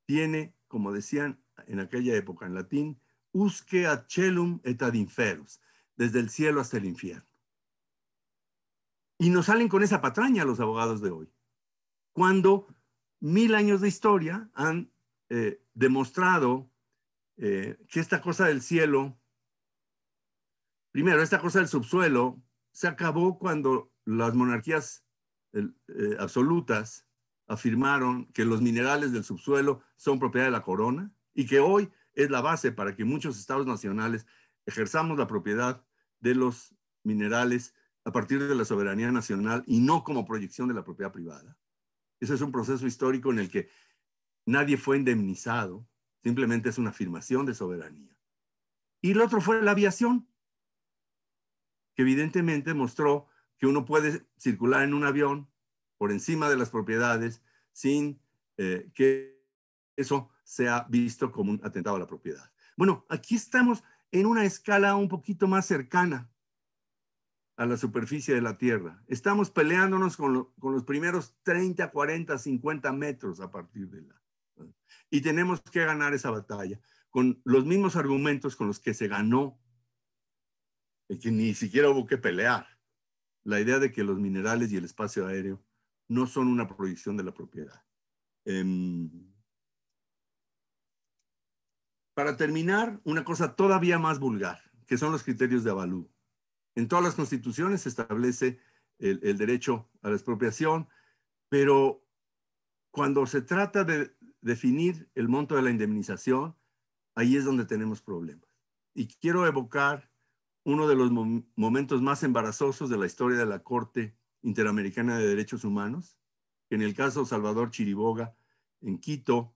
tiene, como decían en aquella época en latín, usque ad celum et ad inferos, desde el cielo hasta el infierno. Y nos salen con esa patraña los abogados de hoy, cuando 1000 años de historia han demostrado que esta cosa del cielo, primero, esta cosa del subsuelo, se acabó cuando las monarquías absolutas afirmaron que los minerales del subsuelo son propiedad de la corona y que hoy es la base para que muchos estados nacionales ejerzamos la propiedad de los minerales a partir de la soberanía nacional y no como proyección de la propiedad privada. Ese es un proceso histórico en el que nadie fue indemnizado, simplemente es una afirmación de soberanía. Y el otro fue la aviación, que evidentemente mostró que uno puede circular en un avión por encima de las propiedades sin que eso sea visto como un atentado a la propiedad. Bueno, aquí estamos en una escala un poquito más cercana a la superficie de la Tierra. Estamos peleándonos con los primeros 30, 40, 50 metros a partir de la... Y tenemos que ganar esa batalla con los mismos argumentos con los que se ganó, que ni siquiera hubo que pelear. La idea de que los minerales y el espacio aéreo no son una proyección de la propiedad. Para terminar, una cosa todavía más vulgar, que son los criterios de avalúo. En todas las constituciones se establece el derecho a la expropiación, pero cuando se trata de definir el monto de la indemnización, ahí es donde tenemos problemas. Y quiero evocar uno de los momentos más embarazosos de la historia de la Corte Interamericana de Derechos Humanos, que en el caso Salvador Chiriboga, en Quito,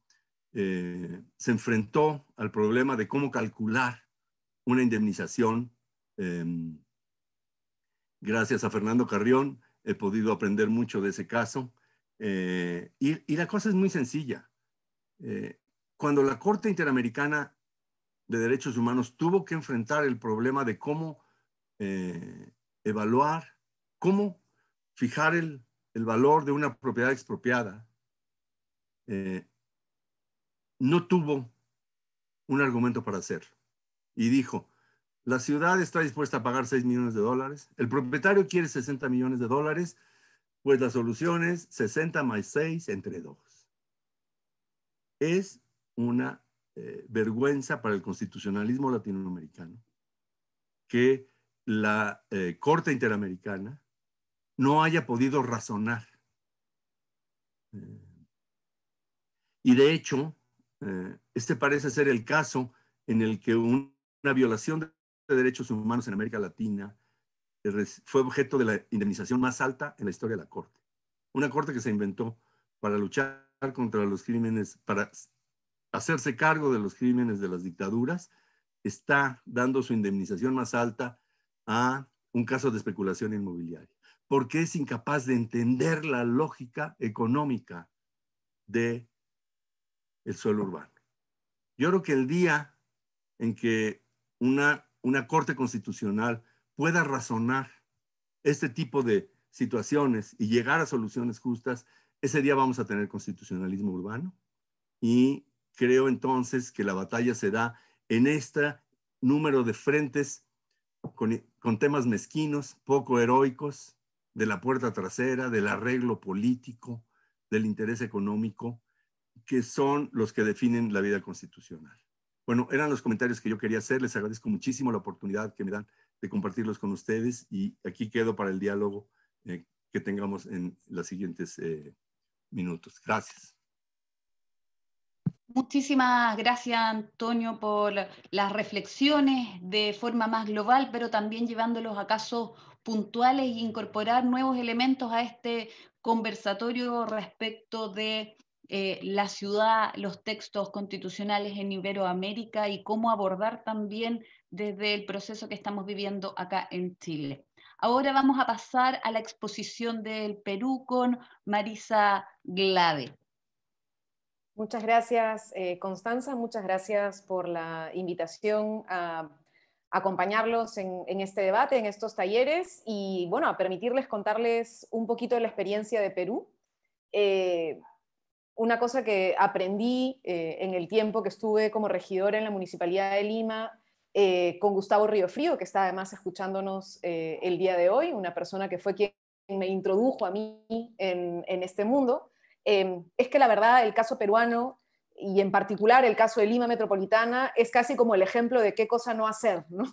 se enfrentó al problema de cómo calcular una indemnización. Gracias a Fernando Carrión he podido aprender mucho de ese caso. Y la cosa es muy sencilla. Cuando la Corte Interamericana de Derechos Humanos tuvo que enfrentar el problema de cómo evaluar, cómo fijar el valor de una propiedad expropiada, no tuvo un argumento para hacerlo. Y dijo, la ciudad está dispuesta a pagar $6 millones, el propietario quiere $60 millones, pues la solución es 60 más 6 entre 2. Es una vergüenza para el constitucionalismo latinoamericano que la Corte Interamericana no haya podido razonar. Y de hecho, este parece ser el caso en el que una violación de derechos humanos en América Latina fue objeto de la indemnización más alta en la historia de la Corte. Una Corte que se inventó para luchar contra los crímenes, para hacerse cargo de los crímenes de las dictaduras, está dando su indemnización más alta a un caso de especulación inmobiliaria, porque es incapaz de entender la lógica económica del suelo urbano. Yo creo que el día en que una Corte Constitucional pueda razonar este tipo de situaciones y llegar a soluciones justas, ese día vamos a tener constitucionalismo urbano. Y creo entonces que la batalla se da en este número de frentes con temas mezquinos, poco heroicos, de la puerta trasera, del arreglo político, del interés económico, que son los que definen la vida constitucional. Bueno, eran los comentarios que yo quería hacer. Les agradezco muchísimo la oportunidad que me dan de compartirlos con ustedes y aquí quedo para el diálogo que tengamos en los siguientes minutos. Gracias. Muchísimas gracias, Antonio, por las reflexiones de forma más global, pero también llevándolos a casos puntuales e incorporar nuevos elementos a este conversatorio respecto de la ciudad, los textos constitucionales en Iberoamérica y cómo abordar también desde el proceso que estamos viviendo acá en Chile. Ahora vamos a pasar a la exposición del Perú con Marisa Glade. Muchas gracias, Constanza, muchas gracias por la invitación a acompañarlos en este debate, en estos talleres, y bueno, a permitirles contarles un poquito de la experiencia de Perú. Una cosa que aprendí en el tiempo que estuve como regidora en la Municipalidad de Lima, con Gustavo Riofrío, que está además escuchándonos el día de hoy, una persona que fue quien me introdujo a mí en este mundo, es que la verdad el caso peruano, y en particular el caso de Lima Metropolitana, es casi como el ejemplo de qué cosa no hacer, ¿no?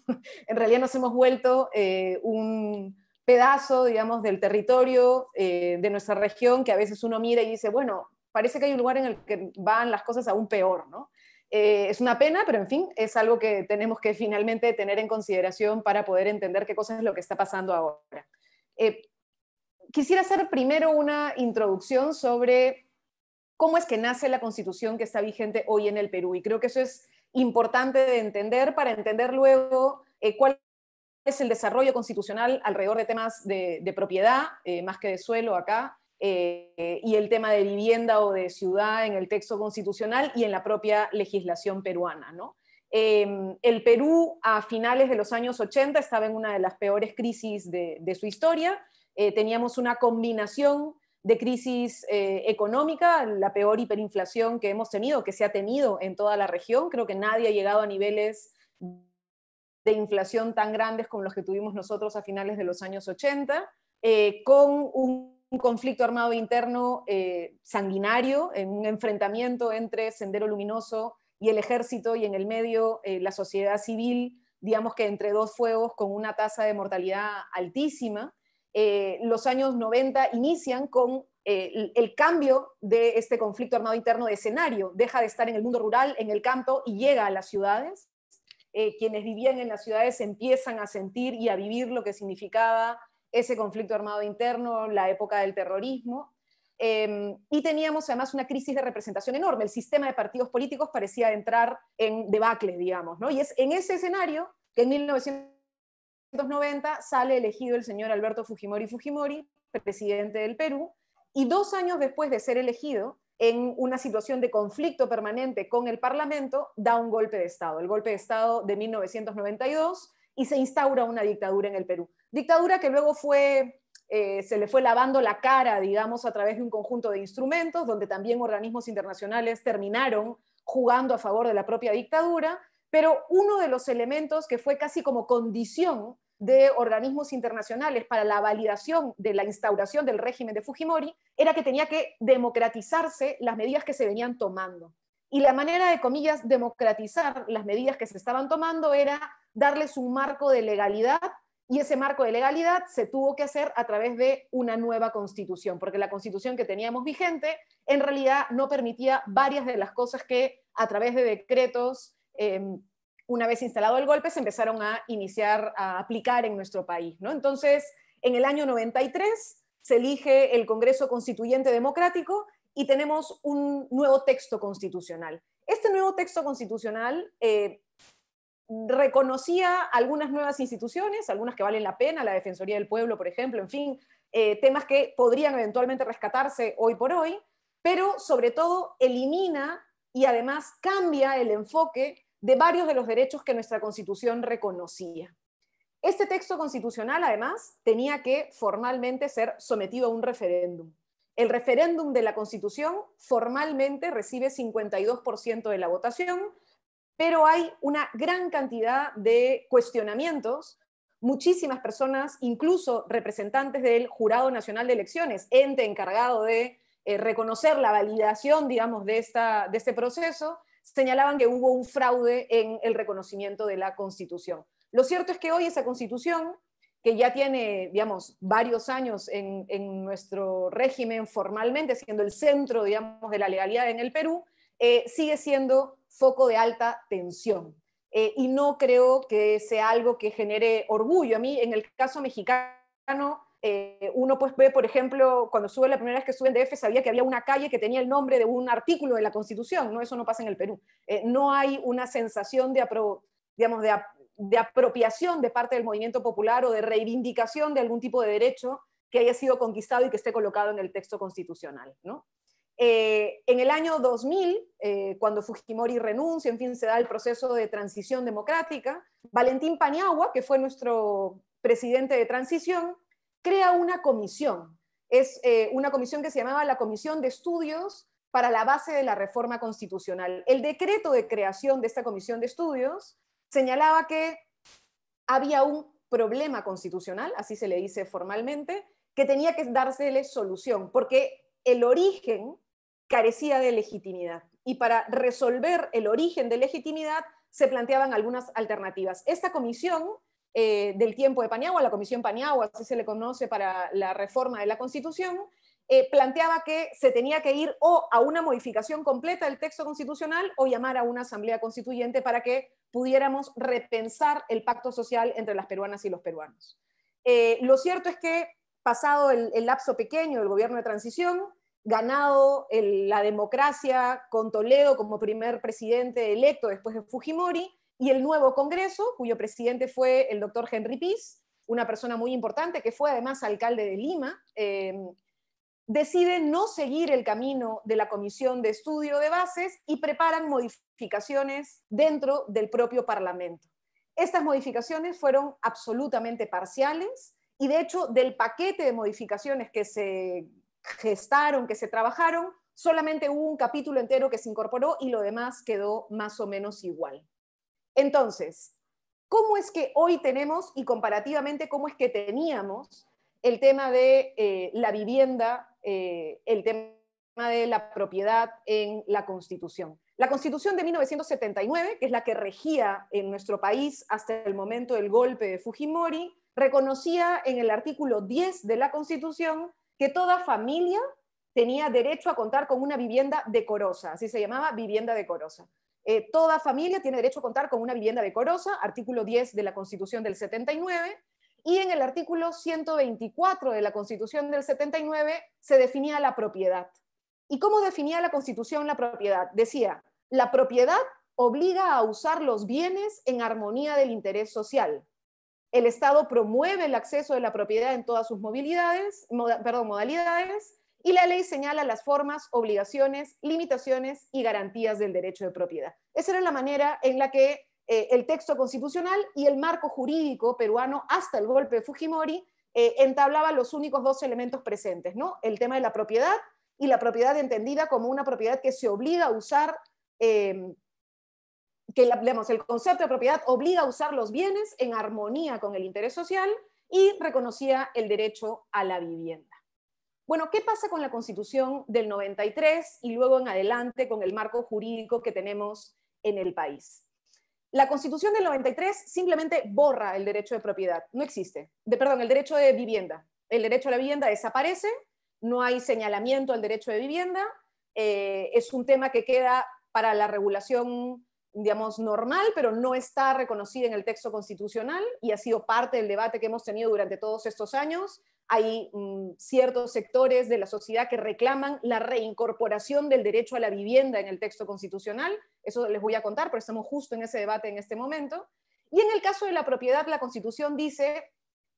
En realidad nos hemos vuelto un pedazo, digamos, del territorio de nuestra región que a veces uno mira y dice, bueno, parece que hay un lugar en el que van las cosas aún peor, ¿no? Es una pena, pero en fin, es algo que tenemos que finalmente tener en consideración para poder entender qué cosa es lo que está pasando ahora. Quisiera hacer primero una introducción sobre cómo es que nace la Constitución que está vigente hoy en el Perú, y creo que eso es importante de entender para entender luego cuál es el desarrollo constitucional alrededor de temas de propiedad, más que de suelo acá, y el tema de vivienda o de ciudad en el texto constitucional y en la propia legislación peruana, ¿no? El Perú a finales de los años 80 estaba en una de las peores crisis de su historia. Teníamos una combinación de crisis económica, la peor hiperinflación que hemos tenido, que se ha tenido en toda la región. Creo que nadie ha llegado a niveles de inflación tan grandes como los que tuvimos nosotros a finales de los años 80, con un conflicto armado interno sanguinario, en un enfrentamiento entre Sendero Luminoso y el ejército, y en el medio la sociedad civil, digamos que entre dos fuegos, con una tasa de mortalidad altísima. Los años 90 inician con el cambio de este conflicto armado interno de escenario. Deja de estar en el mundo rural, en el campo, y llega a las ciudades. Quienes vivían en las ciudades empiezan a sentir y a vivir lo que significaba ese conflicto armado interno, la época del terrorismo, y teníamos además una crisis de representación enorme. El sistema de partidos políticos parecía entrar en debacle, digamos, ¿no? Y es en ese escenario que en 1990 sale elegido el señor Alberto Fujimori, presidente del Perú, y 2 años después de ser elegido, en una situación de conflicto permanente con el Parlamento, da un golpe de Estado, el golpe de Estado de 1992, y se instaura una dictadura en el Perú. Dictadura que luego se le fue lavando la cara, digamos, a través de un conjunto de instrumentos, donde también organismos internacionales terminaron jugando a favor de la propia dictadura, pero uno de los elementos que fue casi como condición de organismos internacionales para la validación de la instauración del régimen de Fujimori era que tenía que democratizarse las medidas que se venían tomando. Y la manera de, comillas, democratizar las medidas que se estaban tomando era darles un marco de legalidad, y ese marco de legalidad se tuvo que hacer a través de una nueva constitución, porque la constitución que teníamos vigente en realidad no permitía varias de las cosas que a través de decretos, una vez instalado el golpe, se empezaron a iniciar a aplicar en nuestro país, ¿no? Entonces, en el año 93 se elige el Congreso Constituyente Democrático y tenemos un nuevo texto constitucional. Este nuevo texto constitucional reconocía algunas nuevas instituciones, algunas que valen la pena, la Defensoría del Pueblo, por ejemplo, en fin, temas que podrían eventualmente rescatarse hoy por hoy, pero sobre todo elimina y además cambia el enfoque de varios de los derechos que nuestra Constitución reconocía. Este texto constitucional, además, tenía que formalmente ser sometido a un referéndum. El referéndum de la Constitución formalmente recibe 52% de la votación, pero hay una gran cantidad de cuestionamientos. Muchísimas personas, incluso representantes del Jurado Nacional de Elecciones, ente encargado de reconocer la validación, digamos, de este proceso, señalaban que hubo un fraude en el reconocimiento de la Constitución. Lo cierto es que hoy esa Constitución, que ya tiene, digamos, varios años en nuestro régimen formalmente, siendo el centro, digamos, de la legalidad en el Perú, sigue siendo foco de alta tensión. Y no creo que sea algo que genere orgullo. A mí, en el caso mexicano, Uno pues ve, por ejemplo, cuando la primera vez que estuve en DF, sabía que había una calle que tenía el nombre de un artículo de la Constitución, ¿no? Eso no pasa en el Perú. No hay una sensación de apropiación de parte del movimiento popular o de reivindicación de algún tipo de derecho que haya sido conquistado y que esté colocado en el texto constitucional, ¿no? En el año 2000, cuando Fujimori renuncia, en fin, se da el proceso de transición democrática, Valentín Paniagua, que fue nuestro presidente de transición, crea una comisión. Es una comisión que se llamaba la Comisión de Estudios para la Base de la Reforma Constitucional. El decreto de creación de esta comisión de estudios señalaba que había un problema constitucional, así se le dice formalmente, que tenía que dársele solución, porque el origen carecía de legitimidad. Y para resolver el origen de legitimidad se planteaban algunas alternativas. Esta comisión del tiempo de Paniagua, la Comisión Paniagua, así se le conoce para la reforma de la Constitución, planteaba que se tenía que ir o a una modificación completa del texto constitucional o llamar a una asamblea constituyente para que pudiéramos repensar el pacto social entre las peruanas y los peruanos. Lo cierto es que pasado el lapso pequeño del gobierno de transición, ganado la democracia con Toledo como primer presidente electo después de Fujimori, y el nuevo Congreso, cuyo presidente fue el doctor Henry Piz, una persona muy importante que fue además alcalde de Lima, decide no seguir el camino de la Comisión de Estudio de Bases y preparan modificaciones dentro del propio Parlamento. Estas modificaciones fueron absolutamente parciales y de hecho del paquete de modificaciones que se gestaron, que se trabajaron, solamente hubo un capítulo entero que se incorporó y lo demás quedó más o menos igual. Entonces, ¿cómo es que hoy tenemos y comparativamente cómo es que teníamos el tema de la vivienda, el tema de la propiedad en la Constitución? La Constitución de 1979, que es la que regía en nuestro país hasta el momento del golpe de Fujimori, reconocía en el artículo 10 de la Constitución que toda familia tenía derecho a contar con una vivienda decorosa, así se llamaba, vivienda decorosa. Toda familia tiene derecho a contar con una vivienda decorosa, artículo 10 de la Constitución del 79, y en el artículo 124 de la Constitución del 79 se definía la propiedad. ¿Y cómo definía la Constitución la propiedad? Decía, la propiedad obliga a usar los bienes en armonía del interés social. El Estado promueve el acceso de la propiedad en todas sus modalidades, y la ley señala las formas, obligaciones, limitaciones y garantías del derecho de propiedad. Esa era la manera en la que el texto constitucional y el marco jurídico peruano hasta el golpe de Fujimori entablaba los únicos dos elementos presentes, ¿no? El tema de la propiedad y la propiedad entendida como una propiedad que se obliga a usar, el concepto de propiedad obliga a usar los bienes en armonía con el interés social y reconocía el derecho a la vivienda. Bueno, ¿qué pasa con la Constitución del 93 y luego en adelante con el marco jurídico que tenemos en el país? La Constitución del 93 simplemente borra el derecho de propiedad, no existe. El derecho de vivienda. El derecho a la vivienda desaparece, no hay señalamiento al derecho de vivienda, es un tema que queda para la regulación, digamos, normal, pero no está reconocida en el texto constitucional y ha sido parte del debate que hemos tenido durante todos estos años. Hay ciertos sectores de la sociedad que reclaman la reincorporación del derecho a la vivienda en el texto constitucional. Eso les voy a contar, pero estamos justo en ese debate en este momento. Y en el caso de la propiedad, la Constitución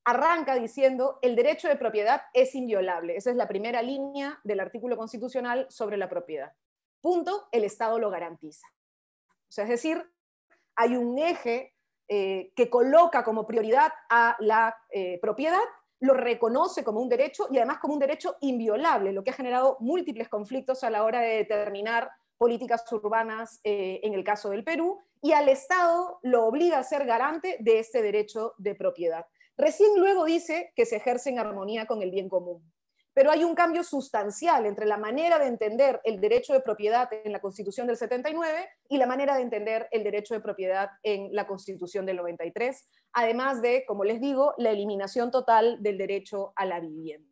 arranca diciendo, el derecho de propiedad es inviolable. Esa es la primera línea del artículo constitucional sobre la propiedad. Punto, el Estado lo garantiza. O sea, es decir, hay un eje que coloca como prioridad a la propiedad, lo reconoce como un derecho y además como un derecho inviolable, lo que ha generado múltiples conflictos a la hora de determinar políticas urbanas en el caso del Perú, y al Estado lo obliga a ser garante de este derecho de propiedad. Recién luego dice que se ejerce en armonía con el bien común. Pero hay un cambio sustancial entre la manera de entender el derecho de propiedad en la Constitución del 79 y la manera de entender el derecho de propiedad en la Constitución del 93, además de, como les digo, la eliminación total del derecho a la vivienda.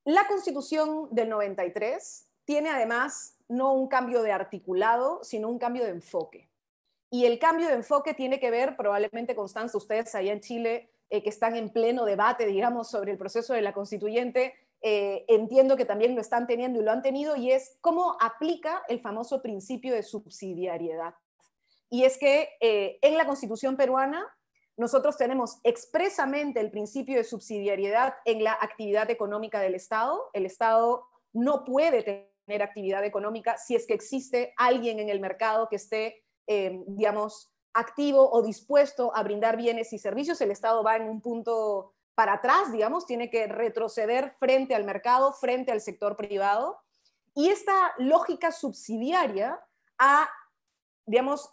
La Constitución del 93 tiene además no un cambio de articulado, sino un cambio de enfoque. Y el cambio de enfoque tiene que ver, probablemente, Constanza, ustedes allá en Chile que están en pleno debate, digamos, sobre el proceso de la constituyente, entiendo que también lo están teniendo y lo han tenido, y es cómo aplica el famoso principio de subsidiariedad. Y es que en la Constitución peruana nosotros tenemos expresamente el principio de subsidiariedad en la actividad económica del Estado. El Estado no puede tener actividad económica si es que existe alguien en el mercado que esté, digamos, activo o dispuesto a brindar bienes y servicios. El Estado va en un punto para atrás, digamos, tiene que retroceder frente al mercado, frente al sector privado. Y esta lógica subsidiaria ha, digamos,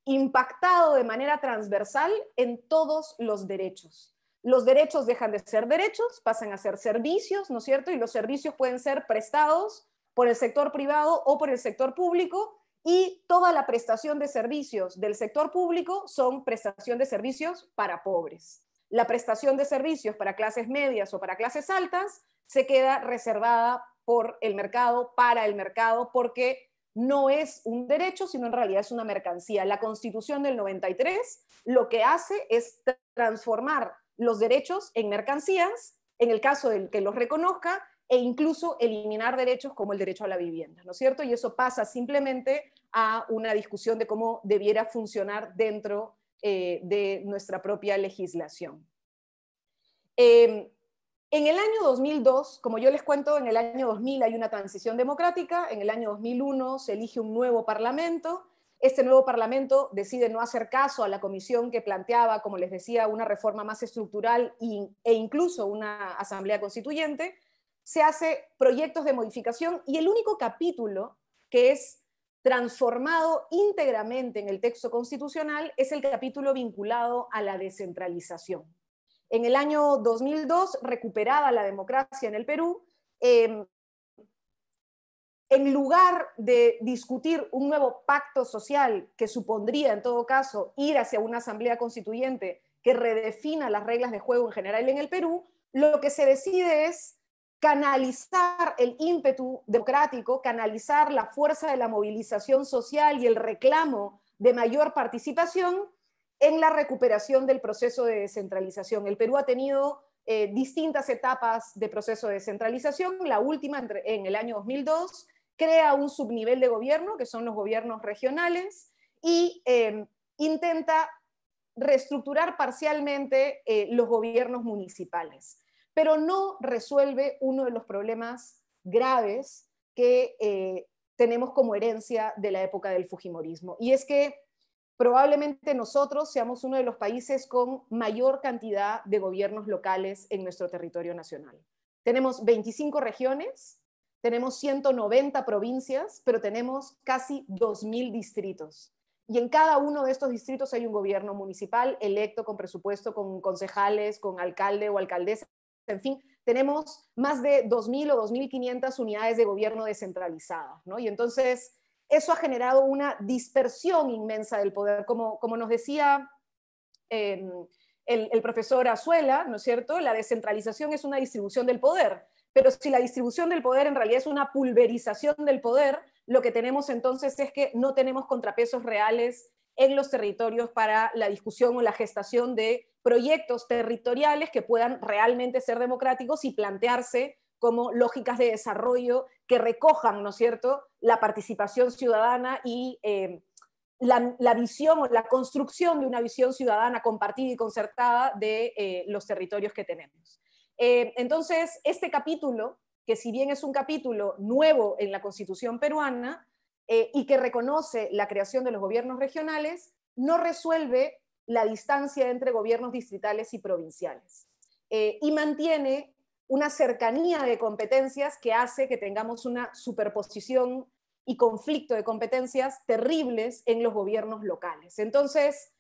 impactado de manera transversal en todos los derechos. Los derechos dejan de ser derechos, pasan a ser servicios, ¿no es cierto? Y los servicios pueden ser prestados por el sector privado o por el sector público, y toda la prestación de servicios del sector público son prestación de servicios para pobres. La prestación de servicios para clases medias o para clases altas se queda reservada por el mercado, para el mercado, porque no es un derecho, sino en realidad es una mercancía. La Constitución del 93 lo que hace es transformar los derechos en mercancías, en el caso del que los reconozca, e incluso eliminar derechos como el derecho a la vivienda, ¿no es cierto? Y eso pasa simplemente a una discusión de cómo debiera funcionar dentro de nuestra propia legislación. En el año 2002, como yo les cuento, en el año 2000 hay una transición democrática, en el año 2001 se elige un nuevo parlamento. Este nuevo parlamento decide no hacer caso a la comisión que planteaba, como les decía, una reforma más estructural e incluso una asamblea constituyente. Se hace proyectos de modificación y el único capítulo que es transformado íntegramente en el texto constitucional es el capítulo vinculado a la descentralización. En el año 2002, recuperada la democracia en el Perú, en lugar de discutir un nuevo pacto social que supondría, en todo caso, ir hacia una asamblea constituyente que redefina las reglas de juego en general en el Perú, lo que se decide es canalizar el ímpetu democrático, canalizar la fuerza de la movilización social y el reclamo de mayor participación en la recuperación del proceso de descentralización. El Perú ha tenido distintas etapas de proceso de descentralización. La última, en el año 2002, crea un subnivel de gobierno, que son los gobiernos regionales, y intenta reestructurar parcialmente los gobiernos municipales, pero no resuelve uno de los problemas graves que tenemos como herencia de la época del fujimorismo, y es que probablemente nosotros seamos uno de los países con mayor cantidad de gobiernos locales en nuestro territorio nacional. Tenemos 25 regiones, tenemos 190 provincias, pero tenemos casi 2.000 distritos. Y en cada uno de estos distritos hay un gobierno municipal electo con presupuesto, con concejales, con alcalde o alcaldesa. En fin, tenemos más de 2.000 o 2.500 unidades de gobierno descentralizadas, ¿no? Y entonces eso ha generado una dispersión inmensa del poder. Como nos decía el profesor Azuela, ¿no es cierto? La descentralización es una distribución del poder, pero si la distribución del poder en realidad es una pulverización del poder, lo que tenemos entonces es que no tenemos contrapesos reales en los territorios para la discusión o la gestación de proyectos territoriales que puedan realmente ser democráticos y plantearse como lógicas de desarrollo que recojan, ¿no es cierto?, la participación ciudadana y la visión o la construcción de una visión ciudadana compartida y concertada de los territorios que tenemos. Entonces, este capítulo, que si bien es un capítulo nuevo en la Constitución peruana y que reconoce la creación de los gobiernos regionales, no resuelve la distancia entre gobiernos distritales y provinciales. Y mantiene una cercanía de competencias que hace que tengamos una superposición y conflicto de competencias terribles en los gobiernos locales. Entonces,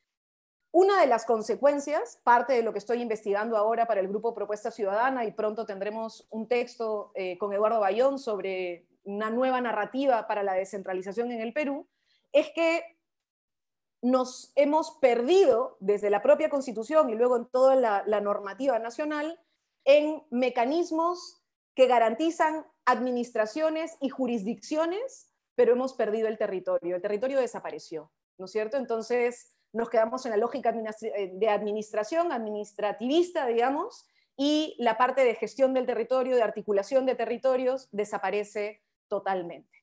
una de las consecuencias, parte de lo que estoy investigando ahora para el grupo Propuesta Ciudadana, y pronto tendremos un texto con Eduardo Bayón sobre una nueva narrativa para la descentralización en el Perú, es que nos hemos perdido desde la propia Constitución y luego en toda la normativa nacional en mecanismos que garantizan administraciones y jurisdicciones, pero hemos perdido el territorio desapareció, ¿no es cierto? Entonces, nos quedamos en la lógica de administración, administrativista, digamos, y la parte de gestión del territorio, de articulación de territorios, desaparece totalmente.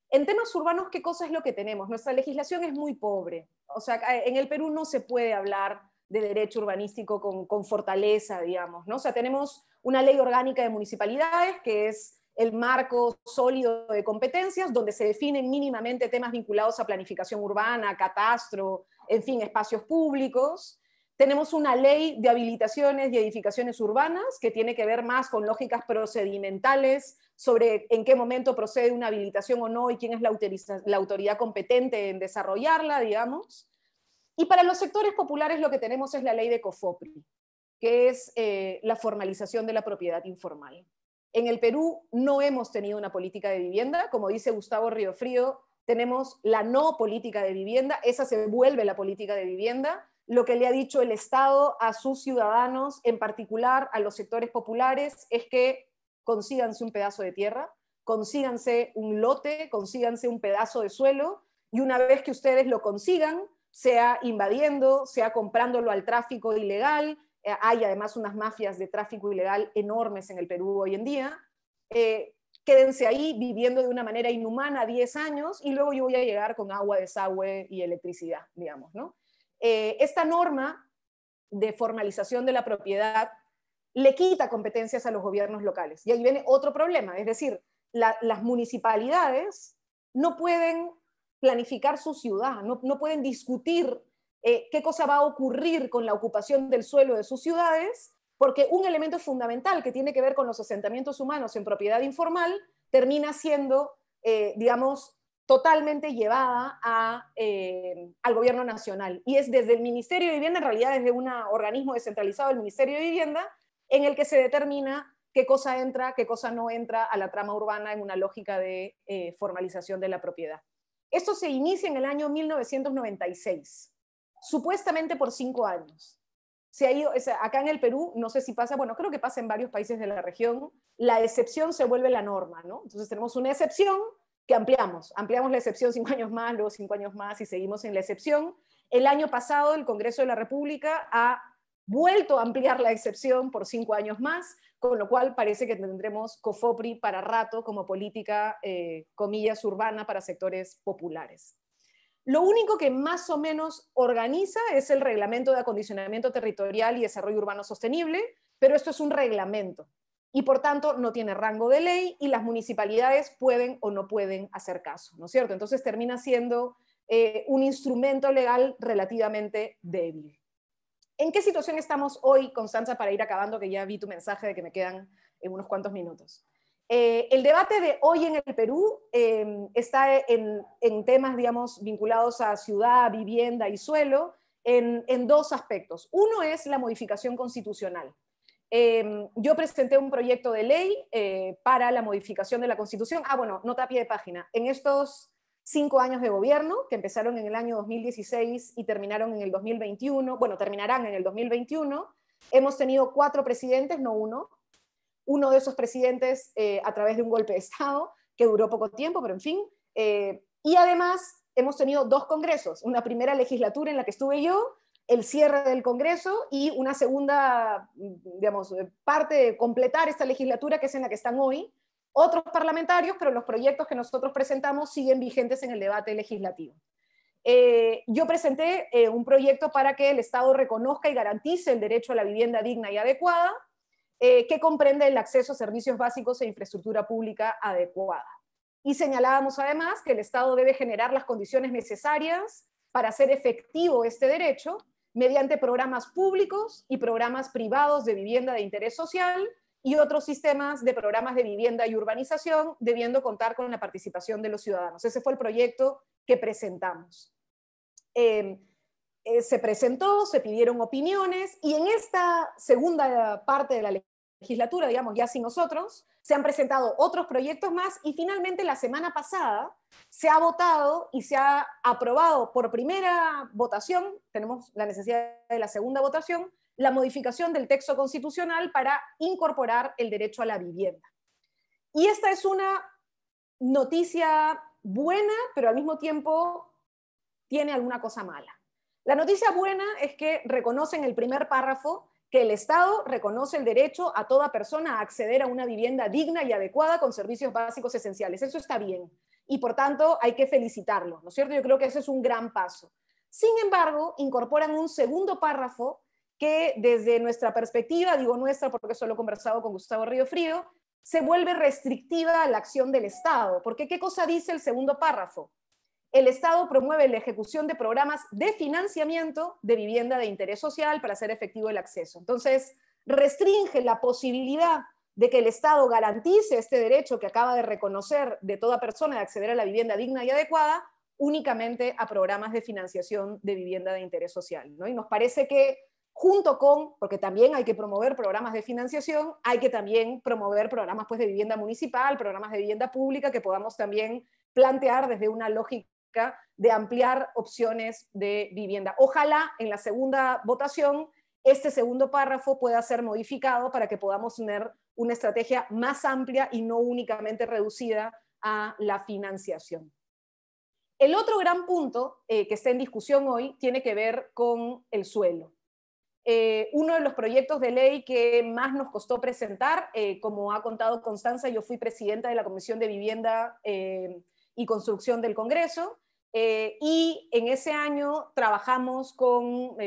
En temas urbanos, ¿qué cosa es lo que tenemos? Nuestra legislación es muy pobre. O sea, en el Perú no se puede hablar de derecho urbanístico con fortaleza, digamos, ¿no? O sea, tenemos una ley orgánica de municipalidades, que es el marco sólido de competencias, donde se definen mínimamente temas vinculados a planificación urbana, catastro, en fin, espacios públicos. Tenemos una ley de habilitaciones y edificaciones urbanas, que tiene que ver más con lógicas procedimentales, sobre en qué momento procede una habilitación o no, y quién es la autoridad competente en desarrollarla, digamos. Y para los sectores populares lo que tenemos es la ley de COFOPRI, que es la formalización de la propiedad informal. En el Perú no hemos tenido una política de vivienda, como dice Gustavo Riofrío, tenemos la no política de vivienda, esa se vuelve la política de vivienda, lo que le ha dicho el Estado a sus ciudadanos, en particular a los sectores populares, es que consíganse un pedazo de tierra, consíganse un lote, consíganse un pedazo de suelo, y una vez que ustedes lo consigan, sea invadiendo, sea comprándolo al tráfico ilegal, hay además unas mafias de tráfico ilegal enormes en el Perú hoy en día, quédense ahí viviendo de una manera inhumana 10 años y luego yo voy a llegar con agua, desagüe y electricidad, digamos, ¿no? Esta norma de formalización de la propiedad le quita competencias a los gobiernos locales. Y ahí viene otro problema, es decir, las municipalidades no pueden planificar su ciudad, no pueden discutir qué cosa va a ocurrir con la ocupación del suelo de sus ciudades, porque un elemento fundamental que tiene que ver con los asentamientos humanos en propiedad informal termina siendo, digamos, totalmente llevada al gobierno nacional. Y es desde el Ministerio de Vivienda, en realidad desde un organismo descentralizado del Ministerio de Vivienda, en el que se determina qué cosa entra, qué cosa no entra a la trama urbana en una lógica de formalización de la propiedad. Esto se inicia en el año 1996, supuestamente por 5 años. Se ha ido, acá en el Perú, no sé si pasa, bueno, creo que pasa en varios países de la región, la excepción se vuelve la norma, ¿no? Entonces tenemos una excepción que ampliamos la excepción 5 años más, luego 5 años más y seguimos en la excepción. El año pasado el Congreso de la República ha vuelto a ampliar la excepción por 5 años más, con lo cual parece que tendremos COFOPRI para rato como política, comillas, urbana para sectores populares. Lo único que más o menos organiza es el Reglamento de Acondicionamiento Territorial y Desarrollo Urbano Sostenible, pero esto es un reglamento y por tanto no tiene rango de ley y las municipalidades pueden o no pueden hacer caso, ¿no es cierto? Entonces termina siendo un instrumento legal relativamente débil. ¿En qué situación estamos hoy, Constanza, para ir acabando, que ya vi tu mensaje de que me quedan unos cuantos minutos? El debate de hoy en el Perú está en temas, digamos, vinculados a ciudad, vivienda y suelo, en 2 aspectos. Uno es la modificación constitucional. Yo presenté un proyecto de ley para la modificación de la Constitución. Bueno, nota a pie de página. En estos 5 años de gobierno, que empezaron en el año 2016 y terminaron en el 2021, bueno, terminarán en el 2021, hemos tenido 4 presidentes, no uno. Uno de esos presidentes a través de un golpe de Estado, que duró poco tiempo, pero en fin. Y además hemos tenido 2 congresos, una primera legislatura en la que estuve yo, el cierre del Congreso, y una segunda, digamos, parte de completar esta legislatura, que es en la que están hoy otros parlamentarios, pero los proyectos que nosotros presentamos siguen vigentes en el debate legislativo. Yo presenté un proyecto para que el Estado reconozca y garantice el derecho a la vivienda digna y adecuada, que comprende el acceso a servicios básicos e infraestructura pública adecuada. Y señalábamos además que el Estado debe generar las condiciones necesarias para hacer efectivo este derecho mediante programas públicos y programas privados de vivienda de interés social y otros sistemas de programas de vivienda y urbanización, debiendo contar con la participación de los ciudadanos. Ese fue el proyecto que presentamos. Se presentó, se pidieron opiniones, y en esta segunda parte de la legislatura, digamos, ya sin nosotros, se han presentado otros proyectos más, y finalmente la semana pasada se ha votado y se ha aprobado por primera votación, tenemos la necesidad de la segunda votación, la modificación del texto constitucional para incorporar el derecho a la vivienda. Y esta es una noticia buena, pero al mismo tiempo tiene alguna cosa mala. La noticia buena es que reconoce en el primer párrafo que el Estado reconoce el derecho a toda persona a acceder a una vivienda digna y adecuada con servicios básicos esenciales. Eso está bien. Y por tanto hay que felicitarlo, ¿no es cierto? Yo creo que ese es un gran paso. Sin embargo, incorporan un segundo párrafo que desde nuestra perspectiva, digo nuestra porque eso lo he conversado con Gustavo Riofrío, se vuelve restrictiva a la acción del Estado. Porque ¿qué cosa dice el segundo párrafo? El Estado promueve la ejecución de programas de financiamiento de vivienda de interés social para hacer efectivo el acceso. Entonces, restringe la posibilidad de que el Estado garantice este derecho que acaba de reconocer de toda persona de acceder a la vivienda digna y adecuada únicamente a programas de financiación de vivienda de interés social, ¿no? Y nos parece que junto con, porque también hay que promover programas de financiación, hay que también promover programas pues, de vivienda municipal, programas de vivienda pública que podamos también plantear desde una lógica de ampliar opciones de vivienda. Ojalá en la segunda votación este segundo párrafo pueda ser modificado para que podamos tener una estrategia más amplia y no únicamente reducida a la financiación. El otro gran punto que está en discusión hoy tiene que ver con el suelo. Uno de los proyectos de ley que más nos costó presentar, como ha contado Constanza, yo fui presidenta de la Comisión de Vivienda y Construcción del Congreso, y en ese año trabajamos con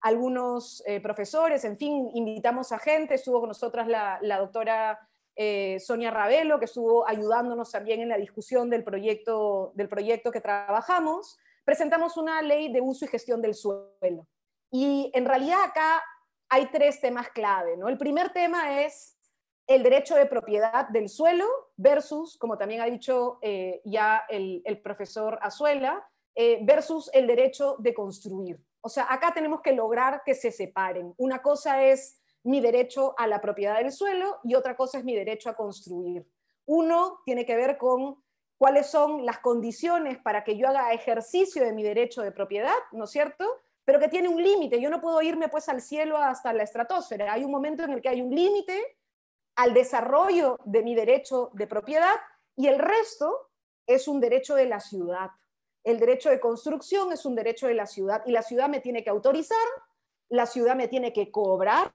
algunos profesores, en fin, invitamos a gente, estuvo con nosotras la doctora Sonia Ravelo, que estuvo ayudándonos también en la discusión del proyecto que trabajamos. Presentamos una ley de uso y gestión del suelo. Y en realidad acá hay tres temas clave, ¿no? El primer tema es el derecho de propiedad del suelo versus, como también ha dicho ya el profesor Azuela, versus el derecho de construir. O sea, acá tenemos que lograr que se separen. Una cosa es mi derecho a la propiedad del suelo y otra cosa es mi derecho a construir. Uno tiene que ver con cuáles son las condiciones para que yo haga ejercicio de mi derecho de propiedad, ¿no es cierto?, pero que tiene un límite. Yo no puedo irme pues al cielo hasta la estratosfera. Hay un momento en el que hay un límite al desarrollo de mi derecho de propiedad y el resto es un derecho de la ciudad. El derecho de construcción es un derecho de la ciudad y la ciudad me tiene que autorizar, la ciudad me tiene que cobrar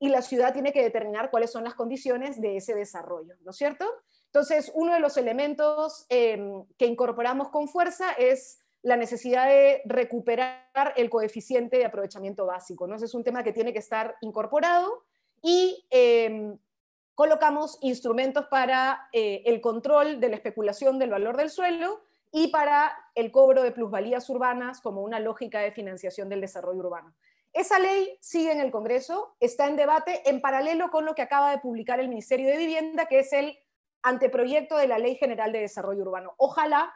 y la ciudad tiene que determinar cuáles son las condiciones de ese desarrollo, ¿no es cierto? Entonces, uno de los elementos que incorporamos con fuerza es la necesidad de recuperar el coeficiente de aprovechamiento básico, ¿no? Ese es un tema que tiene que estar incorporado y colocamos instrumentos para el control de la especulación del valor del suelo y para el cobro de plusvalías urbanas como una lógica de financiación del desarrollo urbano. Esa ley sigue en el Congreso, está en debate en paralelo con lo que acaba de publicar el Ministerio de Vivienda, que es el anteproyecto de la Ley General de Desarrollo Urbano. Ojalá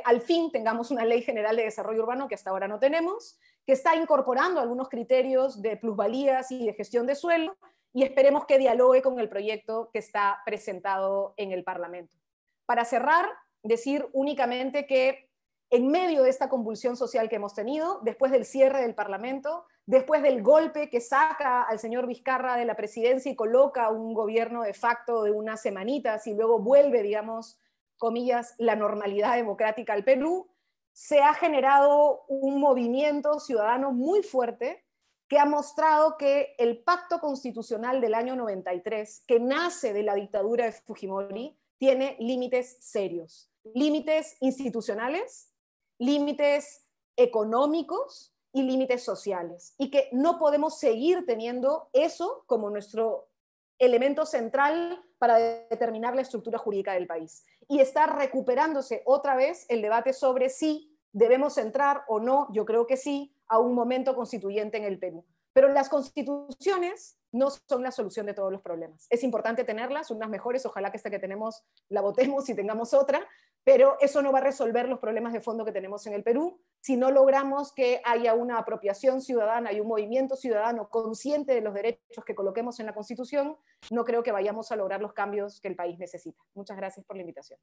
al fin tengamos una Ley General de Desarrollo Urbano, que hasta ahora no tenemos, que está incorporando algunos criterios de plusvalías y de gestión de suelo, y esperemos que dialogue con el proyecto que está presentado en el Parlamento. Para cerrar, decir únicamente que en medio de esta convulsión social que hemos tenido, después del cierre del Parlamento, después del golpe que saca al señor Vizcarra de la presidencia y coloca un gobierno de facto de unas semanitas y luego vuelve, digamos, comillas, la normalidad democrática al Perú, se ha generado un movimiento ciudadano muy fuerte que ha mostrado que el pacto constitucional del año 93, que nace de la dictadura de Fujimori, tiene límites serios, límites institucionales, límites económicos y límites sociales, y que no podemos seguir teniendo eso como nuestro elemento central para determinar la estructura jurídica del país. Y está recuperándose otra vez el debate sobre si debemos entrar o no, yo creo que sí, a un momento constituyente en el Perú. Pero las constituciones no son la solución de todos los problemas. Es importante tenerlas, son las mejores, ojalá que esta que tenemos la votemos y tengamos otra, pero eso no va a resolver los problemas de fondo que tenemos en el Perú si no logramos que haya una apropiación ciudadana y un movimiento ciudadano consciente de los derechos que coloquemos en la Constitución. No creo que vayamos a lograr los cambios que el país necesita. Muchas gracias por la invitación.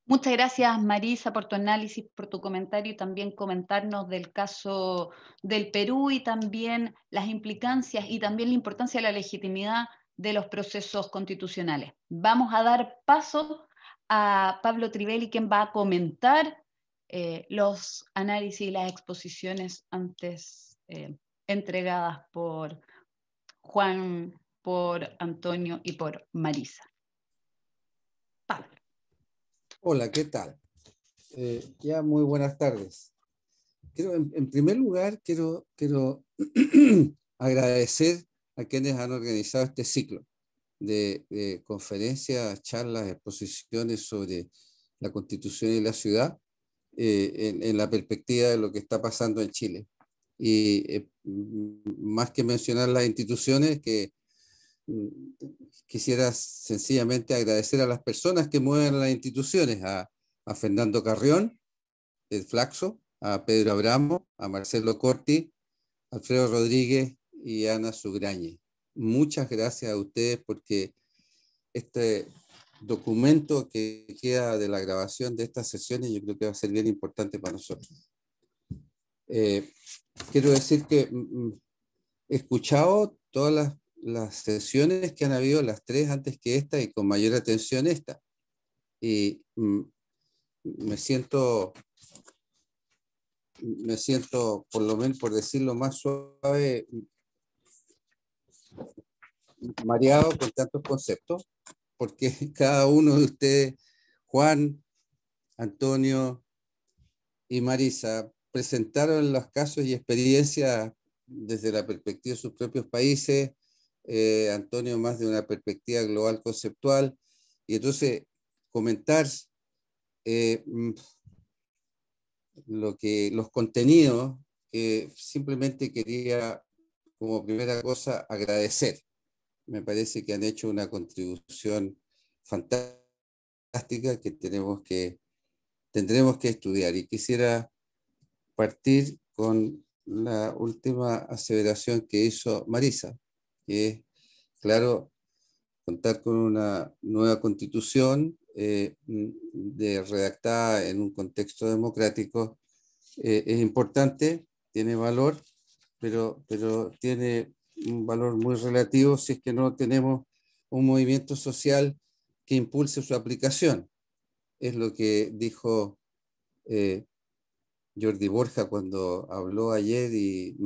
Muchas gracias, Marisa, por tu análisis, por tu comentario y también comentarnos del caso del Perú y también las implicancias y también la importancia de la legitimidad de los procesos constitucionales. Vamos a dar paso a Pablo Trivelli, quien va a comentar los análisis y las exposiciones antes entregadas por Juan, por Antonio y por Marisa. Pablo. Hola, ¿qué tal? Ya muy buenas tardes. En primer lugar, quiero agradecer a quienes han organizado este ciclo de conferencias, charlas, exposiciones sobre la Constitución y la ciudad en la perspectiva de lo que está pasando en Chile. Y más que mencionar las instituciones, quisiera sencillamente agradecer a las personas que mueven las instituciones, a Fernando Carrión, el Flaxo, a Pedro Abramo, a Marcelo Corti, Alfredo Rodríguez y Ana Sugrañe. Muchas gracias a ustedes porque este documento que queda de la grabación de estas sesiones yo creo que va a ser bien importante para nosotros. Quiero decir que he escuchado todas las sesiones que han habido, las 3 antes que esta y con mayor atención esta. Y me siento, por lo menos por decirlo más suave, mareado con tantos conceptos, porque cada uno de ustedes, Juan, Antonio y Marisa, presentaron los casos y experiencias desde la perspectiva de sus propios países, Antonio más de una perspectiva global conceptual, y entonces comentar los contenidos que simplemente quería como primera cosa agradecer. Me parece que han hecho una contribución fantástica que tendremos que estudiar. Y quisiera partir con la última aseveración que hizo Marisa, que es, claro, contar con una nueva constitución redactada en un contexto democrático es importante, tiene valor, pero tiene un valor muy relativo si es que no tenemos un movimiento social que impulse su aplicación. Es lo que dijo Jordi Borja cuando habló ayer y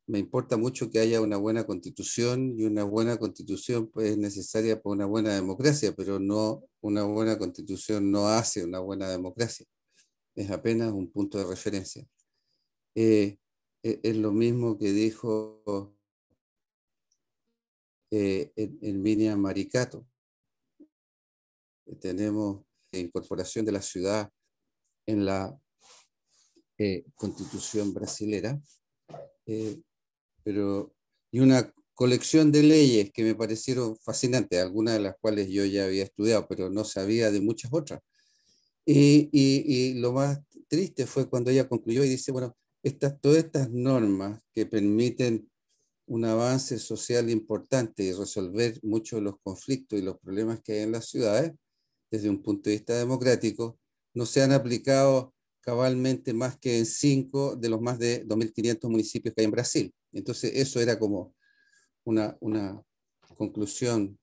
me importa mucho que haya una buena constitución y una buena constitución pues, es necesaria para una buena democracia, pero no una buena constitución no hace una buena democracia. Es apenas un punto de referencia. Es lo mismo que dijo Herminia Maricato. Tenemos incorporación de la ciudad en la constitución brasilera, y una colección de leyes que me parecieron fascinantes, algunas de las cuales yo ya había estudiado, pero no sabía de muchas otras. Y lo más triste fue cuando ella concluyó y dice, bueno, todas estas normas que permiten un avance social importante y resolver muchos de los conflictos y los problemas que hay en las ciudades, desde un punto de vista democrático, no se han aplicado cabalmente más que en 5 de los más de 2.500 municipios que hay en Brasil. Entonces eso era como una conclusión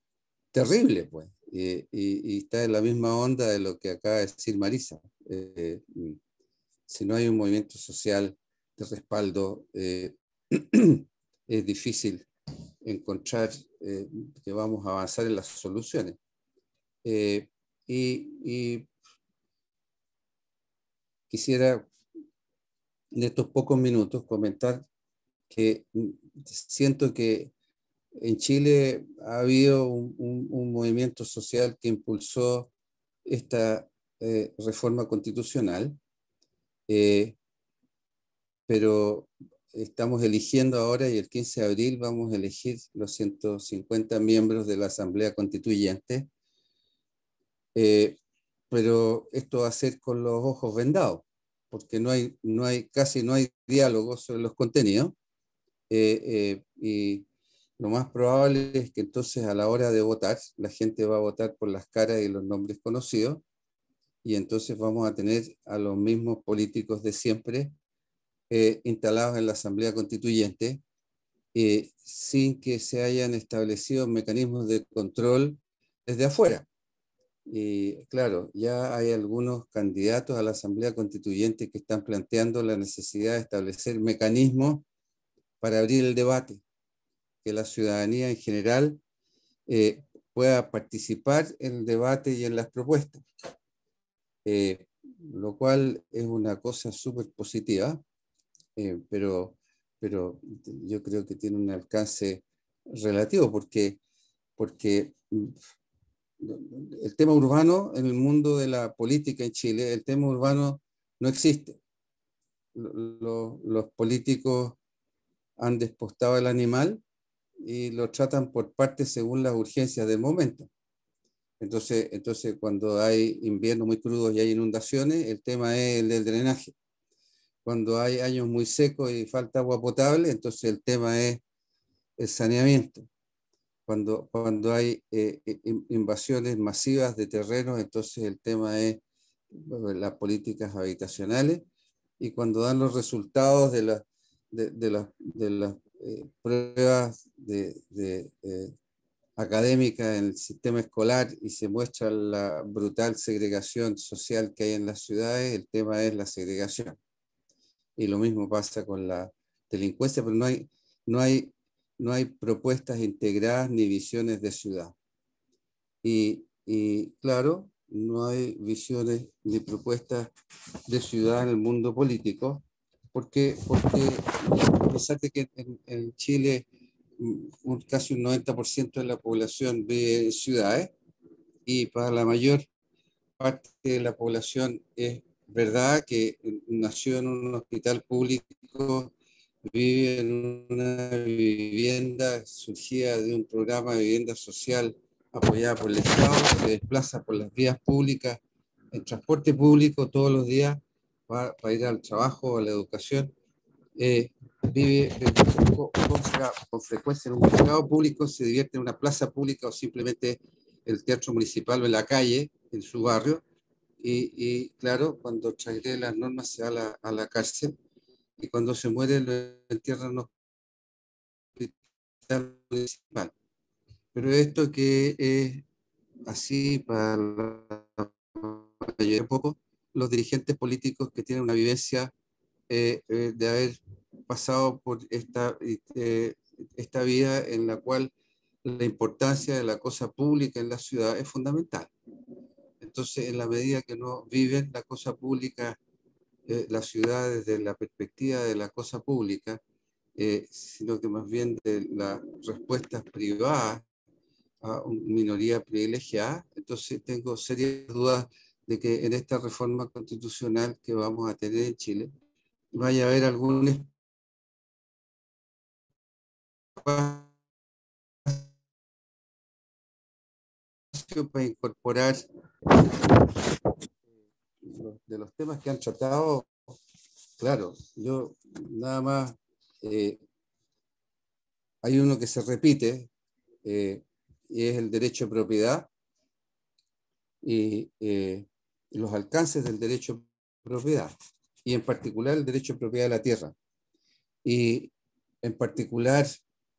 terrible, pues. Y está en la misma onda de lo que acaba de decir Marisa. Si no hay un movimiento social de respaldo, es difícil encontrar que vamos a avanzar en las soluciones. Y quisiera en estos pocos minutos comentar que siento que en Chile ha habido un movimiento social que impulsó esta reforma constitucional, pero estamos eligiendo ahora y el 15 de abril vamos a elegir los 150 miembros de la Asamblea Constituyente, pero esto va a ser con los ojos vendados, porque casi no hay diálogo sobre los contenidos, y lo más probable es que entonces a la hora de votar, la gente va a votar por las caras y los nombres conocidos, y entonces vamos a tener a los mismos políticos de siempre instalados en la Asamblea Constituyente, sin que se hayan establecido mecanismos de control desde afuera. Y claro, ya hay algunos candidatos a la Asamblea Constituyente que están planteando la necesidad de establecer mecanismos para abrir el debate, que la ciudadanía en general pueda participar en el debate y en las propuestas, lo cual es una cosa súper positiva, pero yo creo que tiene un alcance relativo, porque el tema urbano en el mundo de la política en Chile, el tema urbano no existe. Los políticos han despostado el animal y lo tratan por partes según las urgencias del momento. Entonces, cuando hay inviernos muy crudos y hay inundaciones, el tema es el del drenaje. Cuando hay años muy secos y falta agua potable, entonces el tema es el saneamiento. Cuando hay invasiones masivas de terrenos, entonces el tema es las políticas habitacionales. Y cuando dan los resultados de las pruebas académicas en el sistema escolar y se muestra la brutal segregación social que hay en las ciudades, el tema es la segregación. Y lo mismo pasa con la delincuencia, pero no hay propuestas integradas ni visiones de ciudad. Y claro, no hay visiones ni propuestas de ciudad en el mundo político, porque a pesar de que en Chile casi un 90% de la población vive en ciudades, y para la mayor parte de la población es verdad que nació en un hospital público, vive en una vivienda surgida de un programa de vivienda social apoyada por el Estado, se desplaza por las vías públicas, en transporte público todos los días para ir al trabajo, a la educación, vive con frecuencia en un mercado público, se divierte en una plaza pública o simplemente el teatro municipal o en la calle, en su barrio, y claro, cuando transgrede las normas se va a la cárcel, y cuando se muere lo entierran en un hospital municipal. Pero esto que es así para la mayoría, poco, los dirigentes políticos que tienen una vivencia de haber pasado por esta vida en la cual la importancia de la cosa pública en la ciudad es fundamental. Entonces, en la medida que no viven la cosa pública, la ciudad desde la perspectiva de la cosa pública, sino que más bien de las respuestas privadas a una minoría privilegiada, entonces tengo serias dudas de que en esta reforma constitucional que vamos a tener en Chile vaya a haber algún espacio para incorporar de los temas que han tratado. Claro, yo nada más, hay uno que se repite, y es el derecho de propiedad y los alcances del derecho de propiedad, y en particular el derecho de propiedad de la tierra, y en particular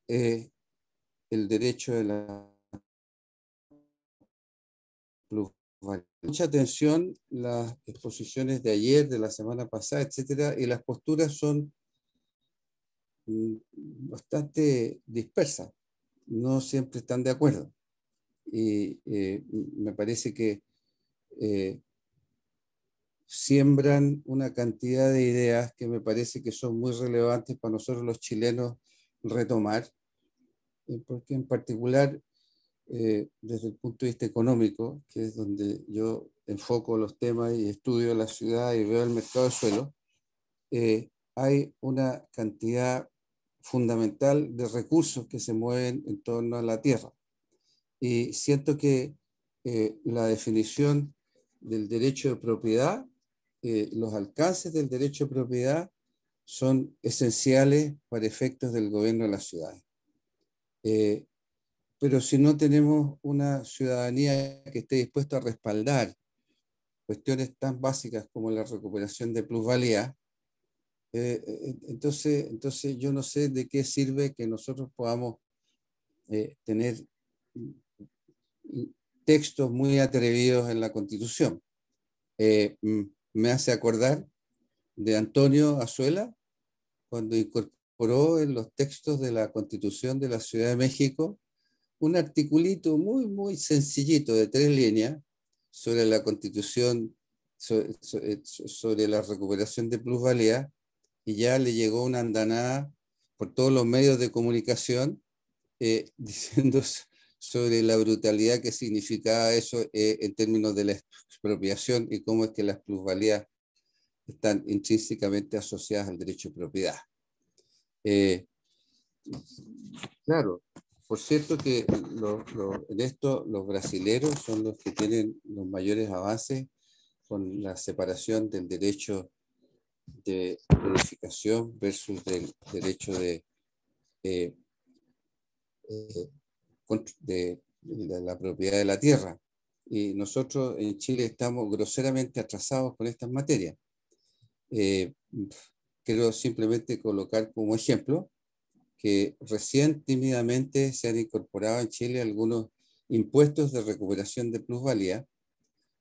el derecho de la plusvalía. Mucha atención las exposiciones de ayer, de la semana pasada, etcétera, y las posturas son bastante dispersas, no siempre están de acuerdo. Y me parece que siembran una cantidad de ideas que me parece que son muy relevantes para nosotros los chilenos retomar, porque en particular desde el punto de vista económico, que es donde yo enfoco los temas y estudio la ciudad y veo el mercado de suelo, hay una cantidad fundamental de recursos que se mueven en torno a la tierra. Y siento que la definición del derecho de propiedad, los alcances del derecho de propiedad son esenciales para efectos del gobierno de las ciudades. Pero si no tenemos una ciudadanía que esté dispuesta a respaldar cuestiones tan básicas como la recuperación de plusvalía, entonces yo no sé de qué sirve que nosotros podamos tener textos muy atrevidos en la Constitución. Me hace acordar de Antonio Azuela, cuando incorporó en los textos de la Constitución de la Ciudad de México un articulito muy, muy sencillito de 3 líneas sobre la Constitución, sobre la recuperación de plusvalía, y ya le llegó una andanada por todos los medios de comunicación diciendo sobre la brutalidad que significaba eso en términos de la expropiación y cómo es que las plusvalías están intrínsecamente asociadas al derecho de propiedad. Claro, por cierto que en esto los brasileros son los que tienen los mayores avances con la separación del derecho de edificación versus del derecho de la propiedad de la tierra. Y nosotros en Chile estamos groseramente atrasados con estas materias. Quiero simplemente colocar como ejemplo que recién tímidamente se han incorporado en Chile algunos impuestos de recuperación de plusvalía,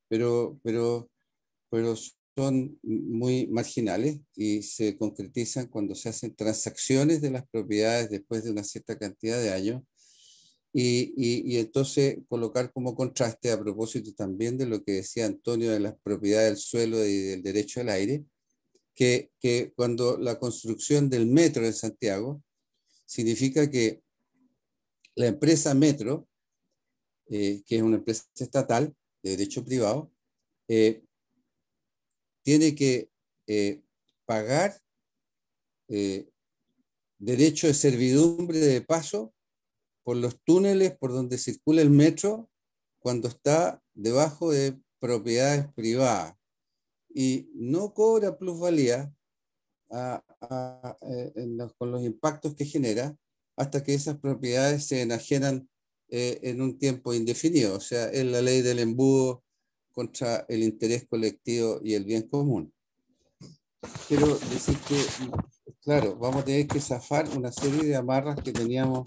pero son muy marginales y se concretizan cuando se hacen transacciones de las propiedades después de una cierta cantidad de años. Y entonces colocar como contraste, a propósito también de lo que decía Antonio de las propiedades del suelo y del derecho al aire, que cuando la construcción del metro en Santiago significa que la empresa Metro, que es una empresa estatal de derecho privado, tiene que pagar derecho de servidumbre de paso por los túneles por donde circula el metro cuando está debajo de propiedades privadas y no cobra plusvalía con los impactos que genera hasta que esas propiedades se enajenan en un tiempo indefinido. O sea, es la ley del embudo contra el interés colectivo y el bien común. Quiero decir que, claro, vamos a tener que zafar una serie de amarras que teníamos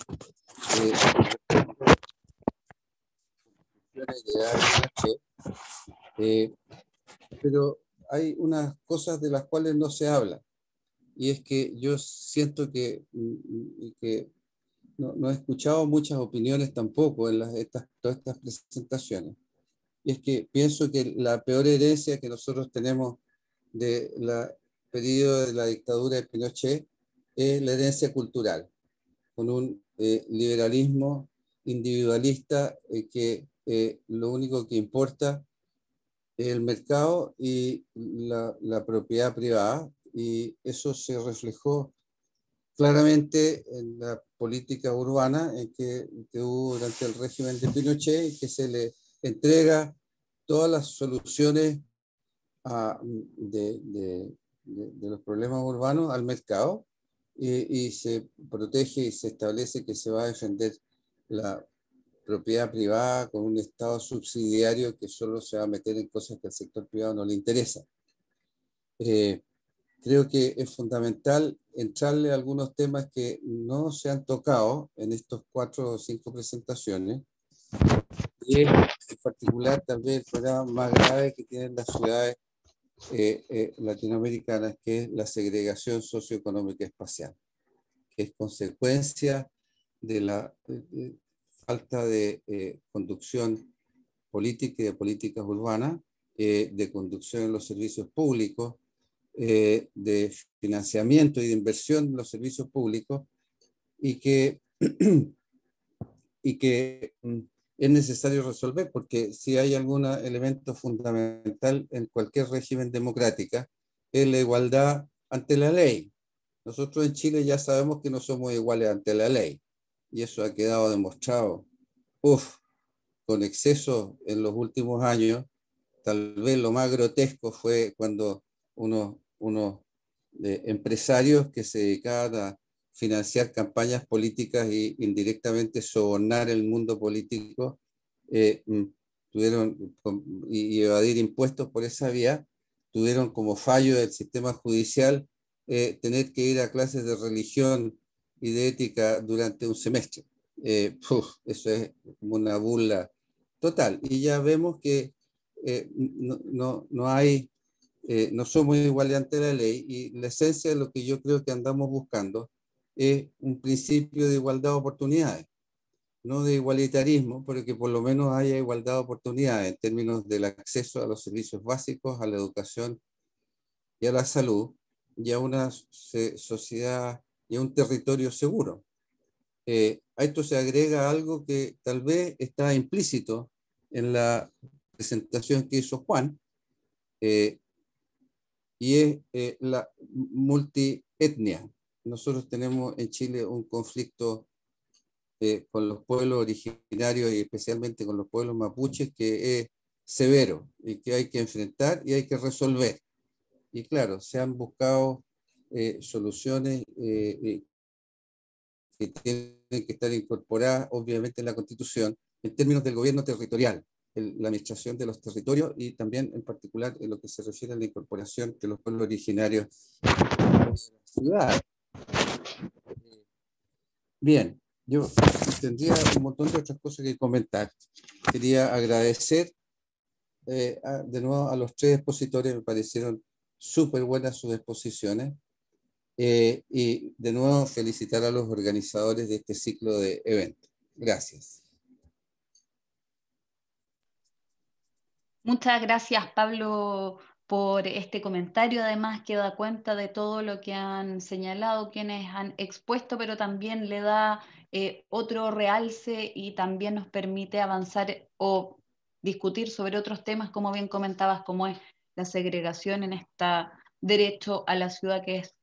pero hay unas cosas de las cuales no se habla. Y es que yo siento que no he escuchado muchas opiniones tampoco en todas estas presentaciones. Y es que pienso que la peor herencia que nosotros tenemos del periodo de la dictadura de Pinochet es la herencia cultural, con un liberalismo individualista que lo único que importa es el mercado y la propiedad privada, y eso se reflejó claramente en la política urbana que hubo durante el régimen de Pinochet, y que se le entrega todas las soluciones de los problemas urbanos al mercado, y se protege y se establece que se va a defender la propiedad privada con un Estado subsidiario que solo se va a meter en cosas que al sector privado no le interesa. Creo que es fundamental entrarle a algunos temas que no se han tocado en estos 4 o 5 presentaciones, y es en particular tal vez el problema más grave que tienen las ciudades latinoamericanas, que es la segregación socioeconómica espacial, que es consecuencia de la falta de conducción política y de políticas urbanas, de conducción en los servicios públicos, de financiamiento y de inversión en los servicios públicos, y que es necesario resolver, porque si hay algún elemento fundamental en cualquier régimen democrático es la igualdad ante la ley. Nosotros en Chile ya sabemos que no somos iguales ante la ley, y eso ha quedado demostrado con exceso en los últimos años. Tal vez lo más grotesco fue cuando unos empresarios que se dedicaban a financiar campañas políticas y indirectamente sobornar el mundo político tuvieron y evadir impuestos por esa vía, tuvieron como fallo del sistema judicial tener que ir a clases de religión y de ética durante un semestre. Eso es como una burla total. Y ya vemos que no somos iguales ante la ley, y la esencia de lo que yo creo que andamos buscando es un principio de igualdad de oportunidades, no de igualitarismo, pero que por lo menos haya igualdad de oportunidades en términos del acceso a los servicios básicos, a la educación y a la salud, y a una sociedad y a un territorio seguro. A esto se agrega algo que tal vez está implícito en la presentación que hizo Juan, y es la multietnia. Nosotros tenemos en Chile un conflicto con los pueblos originarios y especialmente con los pueblos mapuches que es severo y que hay que enfrentar y hay que resolver. Y claro, se han buscado soluciones que tienen que estar incorporadas obviamente en la Constitución en términos del gobierno territorial, la administración de los territorios, y también en particular en lo que se refiere a la incorporación de los pueblos originarios de las ciudades. Bien, yo tendría un montón de otras cosas que comentar. Quería agradecer de nuevo a los tres expositores, me parecieron súper buenas sus exposiciones. Y de nuevo felicitar a los organizadores de este ciclo de eventos. Gracias. Muchas gracias, Pablo, por este comentario. Además, que da cuenta de todo lo que han señalado quienes han expuesto, pero también le da otro realce y también nos permite avanzar o discutir sobre otros temas, como bien comentabas, como es la segregación en este derecho a la ciudad, que es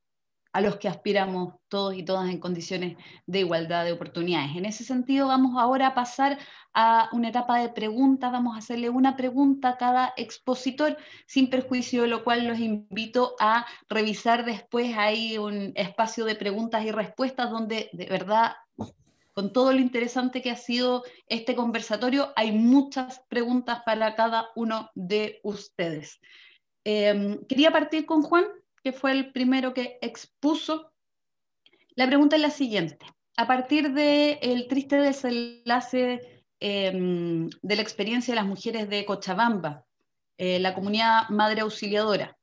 a los que aspiramos todos y todas en condiciones de igualdad de oportunidades. En ese sentido, vamos ahora a pasar a una etapa de preguntas. Vamos a hacerle una pregunta a cada expositor, sin perjuicio, de lo cual los invito a revisar después. Hay un espacio de preguntas y respuestas donde, de verdad, con todo lo interesante que ha sido este conversatorio, hay muchas preguntas para cada uno de ustedes. Quería partir con Juan, que fue el primero que expuso. La pregunta es la siguiente. A partir del triste desenlace de la experiencia de las mujeres de Cochabamba, la comunidad madre auxiliadora,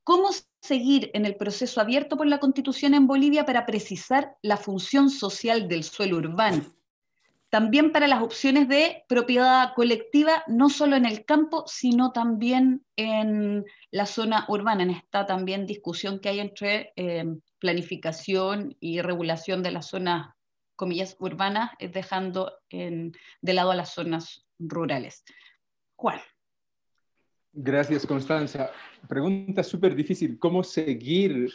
¿cómo seguir en el proceso abierto por la Constitución en Bolivia para precisar la función social del suelo urbano? También para las opciones de propiedad colectiva, no solo en el campo, sino también en la zona urbana, en esta también discusión que hay entre planificación y regulación de las zonas, comillas, urbanas, dejando de lado a las zonas rurales. Juan. Gracias, Constanza. Pregunta súper difícil. ¿Cómo seguir?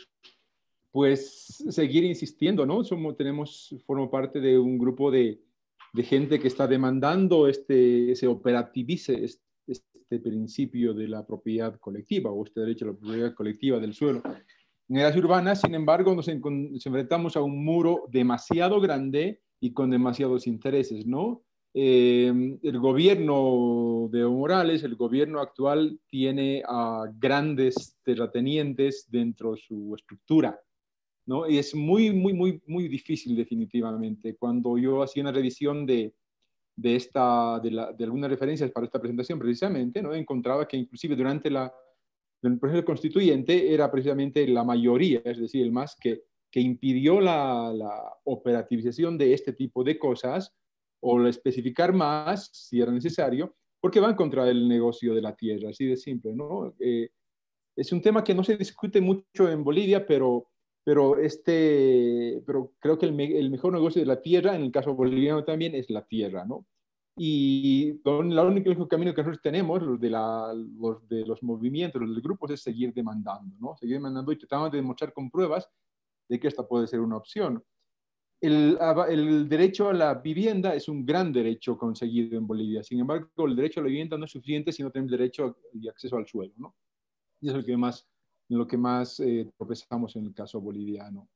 Pues seguir insistiendo, ¿no? Formo parte de un grupo de gente que está demandando se operativice este principio de la propiedad colectiva o este derecho a la propiedad colectiva del suelo. En áreas urbanas, sin embargo, nos enfrentamos a un muro demasiado grande y con demasiados intereses, ¿no? El gobierno de Evo Morales, el gobierno actual, tiene a grandes terratenientes dentro de su estructura, ¿no? Y es muy, muy, muy, muy difícil definitivamente. Cuando yo hacía una revisión de algunas referencias para esta presentación precisamente, ¿no? Encontraba que inclusive durante el proceso constituyente era precisamente la mayoría, es decir, el MAS, que impidió la operativización de este tipo de cosas o especificar más si era necesario, porque van contra el negocio de la tierra, así de simple, ¿no? Es un tema que no se discute mucho en Bolivia, pero creo que el mejor negocio de la tierra, en el caso boliviano también, es la tierra, ¿no? Y el único camino que nosotros tenemos, los de los movimientos, los grupos, es seguir demandando, ¿no? Seguir demandando y tratando de demostrar con pruebas de que esta puede ser una opción. El derecho a la vivienda es un gran derecho conseguido en Bolivia. Sin embargo, el derecho a la vivienda no es suficiente si no tenemos derecho y acceso al suelo, ¿no? Y eso es lo que más tropezamos en el caso boliviano.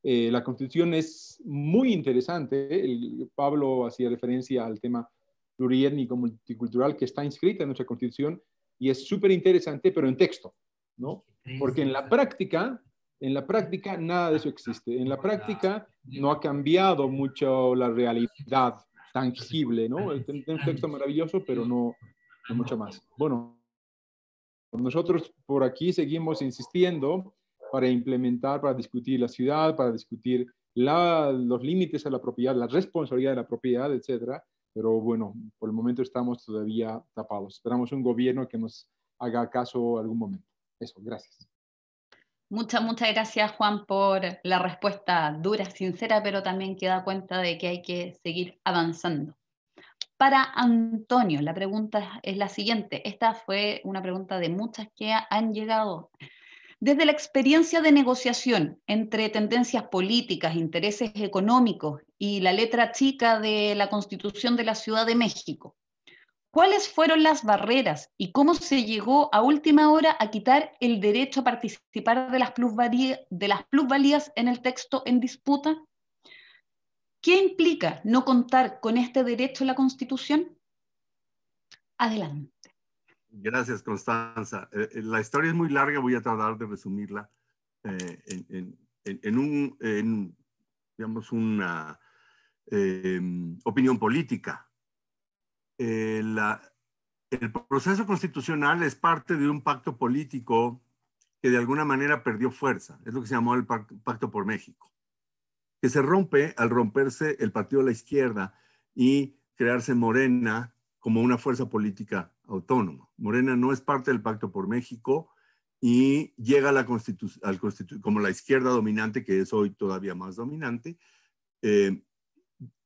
La Constitución es muy interesante. Pablo hacía referencia al tema pluriétnico multicultural que está inscrita en nuestra Constitución y es súper interesante, pero en texto, ¿no? Porque en la práctica nada de eso existe. En la práctica no ha cambiado mucho la realidad tangible, ¿no? Es un texto maravilloso, pero no mucho más. Bueno, nosotros por aquí seguimos insistiendo para implementar, para discutir la ciudad, para discutir los límites a la propiedad, la responsabilidad de la propiedad, etcétera. Pero bueno, por el momento estamos todavía tapados. Esperamos un gobierno que nos haga caso algún momento. Eso, gracias. Muchas gracias, Juan, por la respuesta dura, sincera, pero también que da cuenta de que hay que seguir avanzando. Para Antonio, la pregunta es la siguiente. Esta fue una pregunta de muchas que han llegado. Desde la experiencia de negociación entre tendencias políticas, intereses económicos y la letra chica de la Constitución de la Ciudad de México, ¿cuáles fueron las barreras y cómo se llegó a última hora a quitar el derecho a participar de las plusvalías en el texto en disputa? ¿Qué implica no contar con este derecho en la Constitución? Adelante. Gracias, Constanza. La historia es muy larga, voy a tratar de resumirla digamos, una opinión política. El proceso constitucional es parte de un pacto político que de alguna manera perdió fuerza. Es lo que se llamó el Pacto por México, que se rompe al romperse el partido de la izquierda y crearse Morena como una fuerza política autónoma. Morena no es parte del Pacto por México y llega a la como la izquierda dominante, que es hoy todavía más dominante,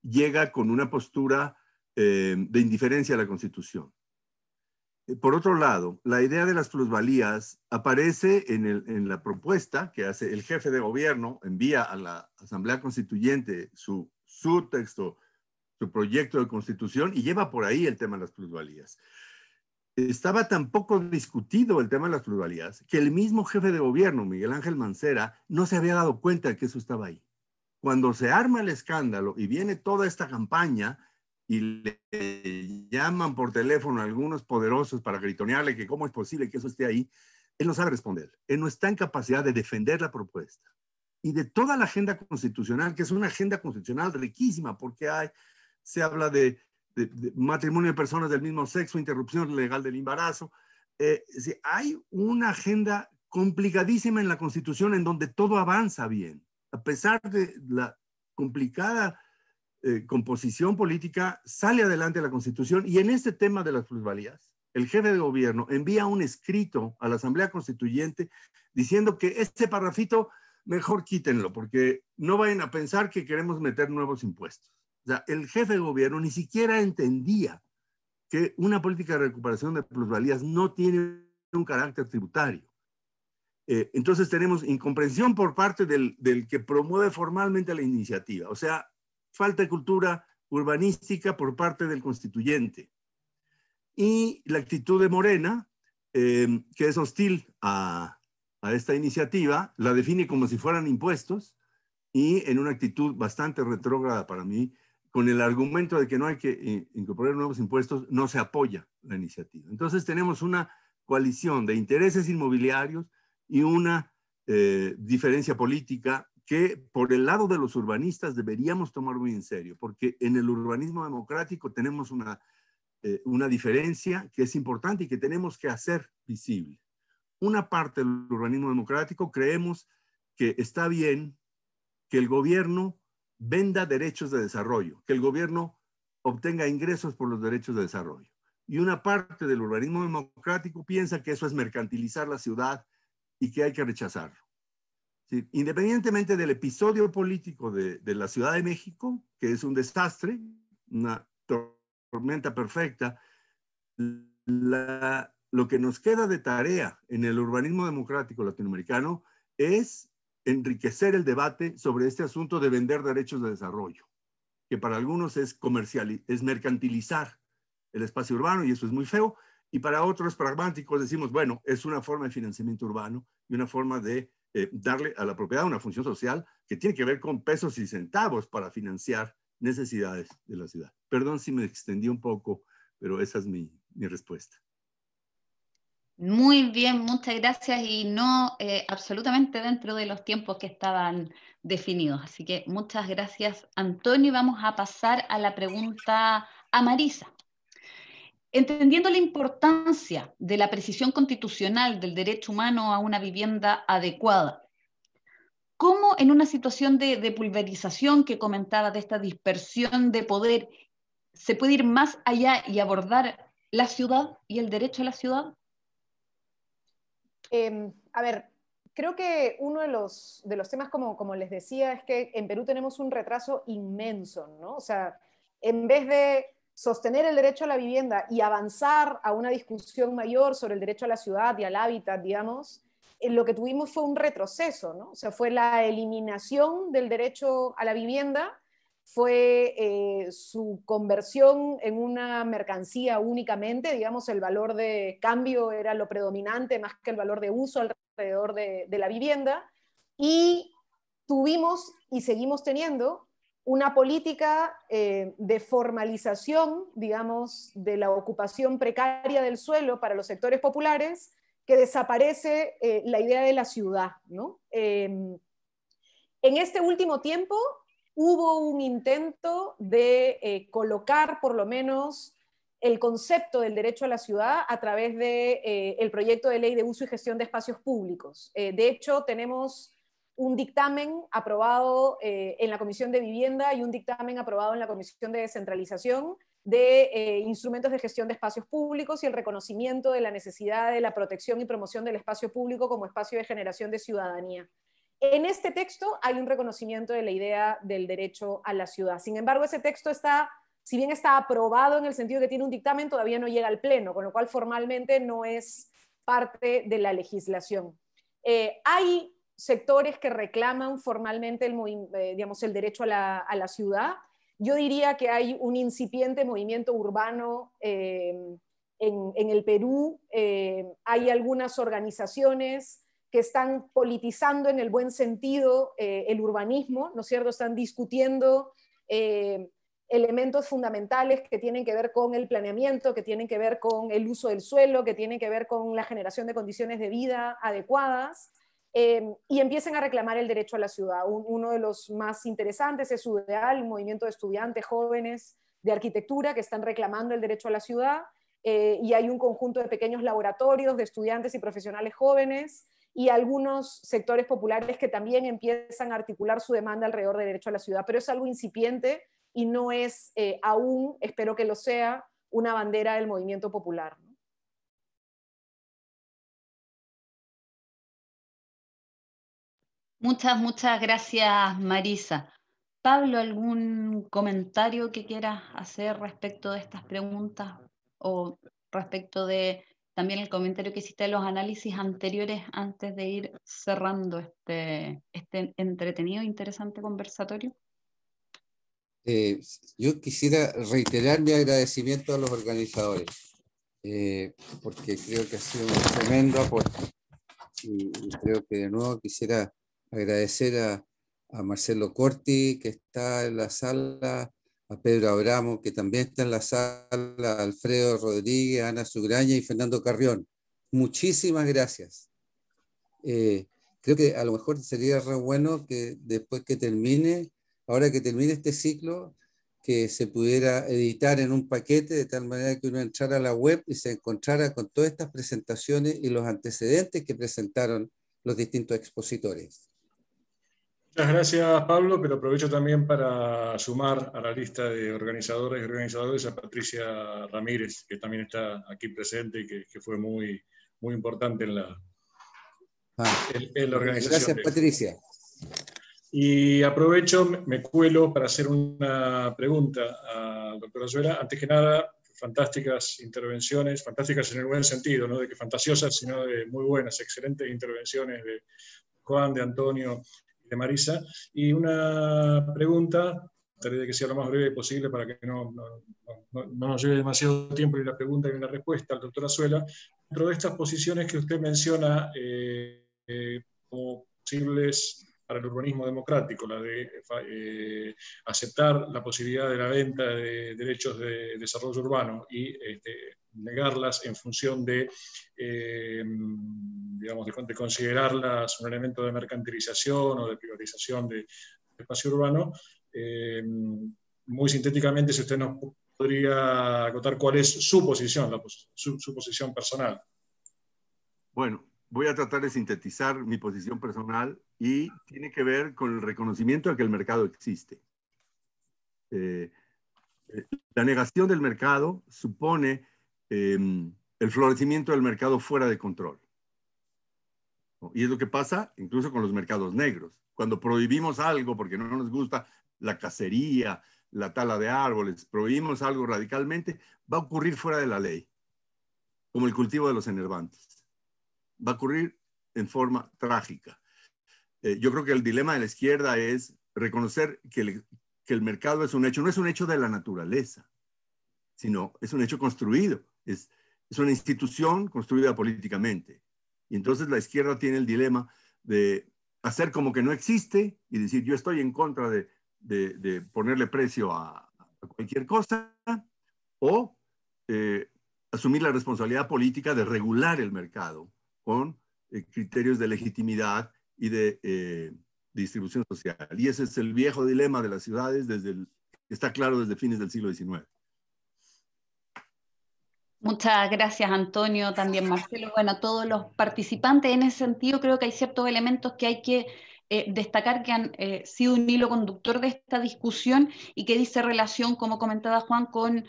llega con una postura de indiferencia a la Constitución. Por otro lado, la idea de las plusvalías aparece en la propuesta que hace el jefe de gobierno, envía a la Asamblea Constituyente su texto, su proyecto de constitución, y lleva por ahí el tema de las plusvalías. Estaba tan poco discutido el tema de las plusvalías que el mismo jefe de gobierno, Miguel Ángel Mancera, no se había dado cuenta de que eso estaba ahí. Cuando se arma el escándalo y viene toda esta campaña y le llaman por teléfono a algunos poderosos para gritonearle que cómo es posible que eso esté ahí, él no sabe responder. Él no está en capacidad de defender la propuesta. Y de toda la agenda constitucional, que es una agenda constitucional riquísima, porque se habla de matrimonio de personas del mismo sexo, interrupción legal del embarazo. Hay una agenda complicadísima en la Constitución en donde todo avanza bien. A pesar de la complicada composición política, sale adelante la Constitución, y en este tema de las plusvalías, el jefe de gobierno envía un escrito a la Asamblea Constituyente diciendo que este parrafito mejor quítenlo, porque no vayan a pensar que queremos meter nuevos impuestos. O sea, el jefe de gobierno ni siquiera entendía que una política de recuperación de plusvalías no tiene un carácter tributario. Entonces tenemos incomprensión por parte del que promueve formalmente la iniciativa. O sea, falta de cultura urbanística por parte del constituyente. Y la actitud de Morena, que es hostil a esta iniciativa, la define como si fueran impuestos, y en una actitud bastante retrógrada para mí, con el argumento de que no hay que incorporar nuevos impuestos, no se apoya la iniciativa. Entonces tenemos una coalición de intereses inmobiliarios y una diferencia política que por el lado de los urbanistas deberíamos tomar muy en serio, porque en el urbanismo democrático tenemos una diferencia que es importante y que tenemos que hacer visible. Una parte del urbanismo democrático creemos que está bien que el gobierno venda derechos de desarrollo, que el gobierno obtenga ingresos por los derechos de desarrollo. Y una parte del urbanismo democrático piensa que eso es mercantilizar la ciudad y que hay que rechazarlo. ¿Sí? Independientemente del episodio político de la Ciudad de México, que es un desastre, una tormenta perfecta, lo que nos queda de tarea en el urbanismo democrático latinoamericano es enriquecer el debate sobre este asunto de vender derechos de desarrollo, que para algunos es mercantilizar el espacio urbano, y eso es muy feo, y para otros pragmáticos decimos, bueno, es una forma de financiamiento urbano y una forma de darle a la propiedad una función social que tiene que ver con pesos y centavos para financiar necesidades de la ciudad. Perdón si me extendí un poco, pero esa es mi respuesta. Muy bien, muchas gracias y no absolutamente dentro de los tiempos que estaban definidos. Así que muchas gracias, Antonio. Y vamos a pasar a la pregunta a Marisa. Entendiendo la importancia de la precisión constitucional del derecho humano a una vivienda adecuada, ¿cómo en una situación de pulverización que comentaba, de esta dispersión de poder, se puede ir más allá y abordar la ciudad y el derecho a la ciudad? A ver, creo que uno de los temas, como les decía, es que en Perú tenemos un retraso inmenso, ¿no? O sea, en vez de sostener el derecho a la vivienda y avanzar a una discusión mayor sobre el derecho a la ciudad y al hábitat, digamos, lo que tuvimos fue un retroceso, ¿no? O sea, fue la eliminación del derecho a la vivienda, fue su conversión en una mercancía únicamente, digamos, el valor de cambio era lo predominante más que el valor de uso alrededor de la vivienda, y tuvimos y seguimos teniendo una política de formalización, digamos, de la ocupación precaria del suelo para los sectores populares, que desaparece la idea de la ciudad, ¿no? En este último tiempo hubo un intento de colocar por lo menos el concepto del derecho a la ciudad a través del proyecto de ley de uso y gestión de espacios públicos. De hecho, tenemos un dictamen aprobado en la Comisión de Vivienda y un dictamen aprobado en la Comisión de Descentralización de instrumentos de gestión de espacios públicos y el reconocimiento de la necesidad de la protección y promoción del espacio público como espacio de generación de ciudadanía. En este texto hay un reconocimiento de la idea del derecho a la ciudad. Sin embargo, ese texto está, si bien está aprobado en el sentido de que tiene un dictamen, todavía no llega al Pleno, con lo cual formalmente no es parte de la legislación. Hay sectores que reclaman formalmente el derecho a la ciudad. Yo diría que hay un incipiente movimiento urbano en el Perú. Hay algunas organizaciones que están politizando en el buen sentido el urbanismo, ¿no es cierto? Están discutiendo elementos fundamentales que tienen que ver con el planeamiento, que tienen que ver con el uso del suelo, que tienen que ver con la generación de condiciones de vida adecuadas, y empiezan a reclamar el derecho a la ciudad. Uno de los más interesantes es UDEAL, un movimiento de estudiantes jóvenes de arquitectura que están reclamando el derecho a la ciudad, y hay un conjunto de pequeños laboratorios de estudiantes y profesionales jóvenes, y algunos sectores populares que también empiezan a articular su demanda alrededor del derecho a la ciudad, pero es algo incipiente y no es aún, espero que lo sea, una bandera del movimiento popular. Muchas gracias, Marisa. Pablo, ¿algún comentario que quieras hacer respecto de estas preguntas o respecto de también el comentario que hiciste de los análisis anteriores antes de ir cerrando este entretenido e interesante conversatorio? Yo quisiera reiterar mi agradecimiento a los organizadores, porque creo que ha sido un tremendo aporte. Y creo que de nuevo quisiera agradecer a Marcelo Corti, que está en la sala, a Pedro Abramo, que también está en la sala, a Alfredo Rodríguez, a Ana Sugraña y Fernando Carrión. Muchísimas gracias. Creo que a lo mejor sería re bueno que después que termine, ahora que termine este ciclo, que se pudiera editar en un paquete de tal manera que uno entrara a la web y se encontrara con todas estas presentaciones y los antecedentes que presentaron los distintos expositores. Muchas gracias, Pablo, pero aprovecho también para sumar a la lista de organizadoras y organizadores a Patricia Ramírez, que también está aquí presente y que fue muy importante en la organización. Gracias, Patricia. Y aprovecho, me cuelo para hacer una pregunta a la doctora Azuela. Antes que nada, fantásticas intervenciones, fantásticas en el buen sentido, no de que fantasiosas, sino de muy buenas, excelentes intervenciones de Juan, de Antonio y de Marisa. Y una pregunta, trataré de que sea lo más breve posible para que no nos lleve demasiado tiempo ni la pregunta ni la respuesta al doctor Azuela. Dentro de estas posiciones que usted menciona como posibles para el urbanismo democrático, la de aceptar la posibilidad de la venta de derechos de desarrollo urbano y negarlas en función de, digamos, de considerarlas un elemento de mercantilización o de privatización de espacio urbano. Muy sintéticamente, si usted nos podría acotar cuál es su posición, su posición personal. Bueno, voy a tratar de sintetizar mi posición personal y tiene que ver con el reconocimiento de que el mercado existe. La negación del mercado supone el florecimiento del mercado fuera de control. Y es lo que pasa incluso con los mercados negros. Cuando prohibimos algo porque no nos gusta la cacería, la tala de árboles, prohibimos algo radicalmente, va a ocurrir fuera de la ley, como el cultivo de los enervantes. Va a ocurrir en forma trágica. Yo creo que el dilema de la izquierda es reconocer que el mercado es un hecho, no es un hecho de la naturaleza, sino es un hecho construido, es una institución construida políticamente. Y entonces la izquierda tiene el dilema de hacer como que no existe y decir yo estoy en contra de ponerle precio a cualquier cosa, o asumir la responsabilidad política de regular el mercado con criterios de legitimidad y de distribución social. Y ese es el viejo dilema de las ciudades, está claro desde fines del siglo XIX. Muchas gracias, Antonio, también Marcelo. Bueno, a todos los participantes en ese sentido creo que hay ciertos elementos que hay que destacar que han sido un hilo conductor de esta discusión y que dice relación, como comentaba Juan, con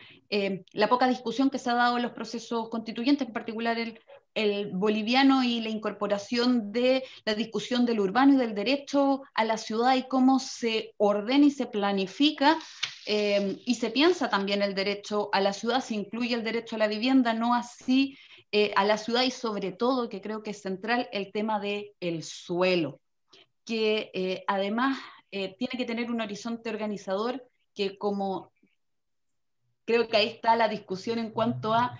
la poca discusión que se ha dado en los procesos constituyentes, en particular el boliviano, y la incorporación de la discusión del urbano y del derecho a la ciudad y cómo se ordena y se planifica y se piensa también el derecho a la ciudad, se incluye el derecho a la vivienda, no así a la ciudad, y sobre todo, que creo que es central, el tema del suelo, que además tiene que tener un horizonte organizador que, como creo que ahí está la discusión en cuanto a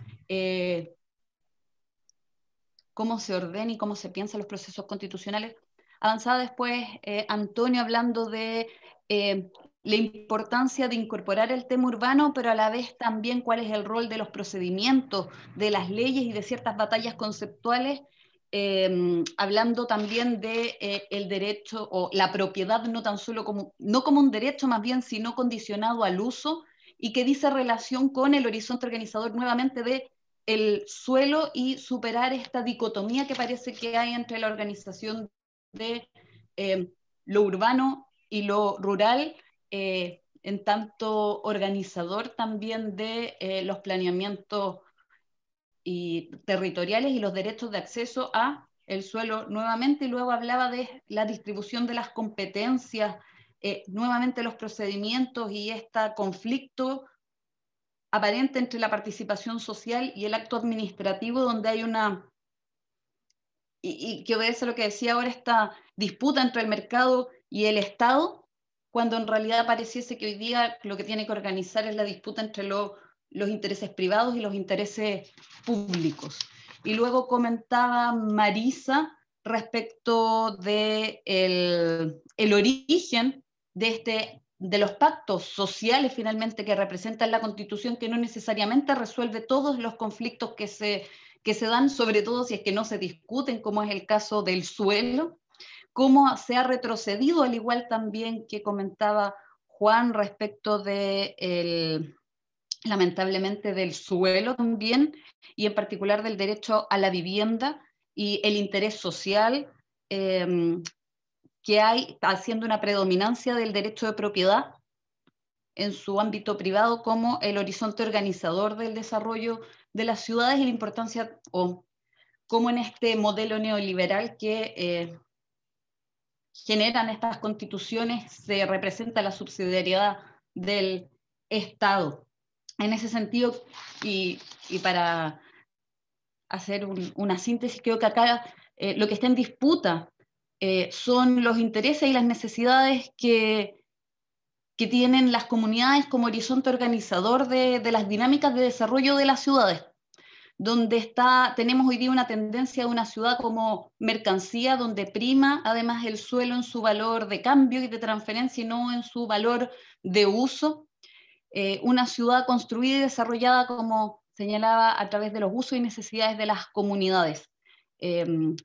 cómo se ordena y cómo se piensan los procesos constitucionales. Avanzaba después Antonio hablando de la importancia de incorporar el tema urbano, pero a la vez también cuál es el rol de los procedimientos, de las leyes y de ciertas batallas conceptuales, hablando también de el derecho o la propiedad no tan solo no como un derecho más bien, sino condicionado al uso, y que dice relación con el horizonte organizador nuevamente de el suelo y superar esta dicotomía que parece que hay entre la organización de lo urbano y lo rural, en tanto organizador también de los planeamientos y territoriales y los derechos de acceso a el suelo nuevamente, y luego hablaba de la distribución de las competencias, nuevamente los procedimientos y este conflicto aparente entre la participación social y el acto administrativo, donde hay una, y que obedece a lo que decía ahora, esta disputa entre el mercado y el Estado, cuando en realidad pareciese que hoy día lo que tiene que organizar es la disputa entre los intereses privados y los intereses públicos. Y luego comentaba Marisa respecto de el origen de los pactos sociales finalmente que representan la Constitución, que no necesariamente resuelve todos los conflictos que se dan, sobre todo si es que no se discuten, como es el caso del suelo, cómo se ha retrocedido, al igual también que comentaba Juan respecto lamentablemente del suelo también, y en particular del derecho a la vivienda y el interés social que hay, haciendo una predominancia del derecho de propiedad en su ámbito privado como el horizonte organizador del desarrollo de las ciudades, y la importancia, o cómo en este modelo neoliberal que generan estas constituciones se representa la subsidiariedad del Estado. En ese sentido, y para hacer una síntesis, creo que acá lo que está en disputa son los intereses y las necesidades que tienen las comunidades como horizonte organizador de las dinámicas de desarrollo de las ciudades. donde tenemos hoy día una tendencia de una ciudad como mercancía, donde prima además el suelo en su valor de cambio y de transferencia y no en su valor de uso. Una ciudad construida y desarrollada, como señalaba, a través de los usos y necesidades de las comunidades. Que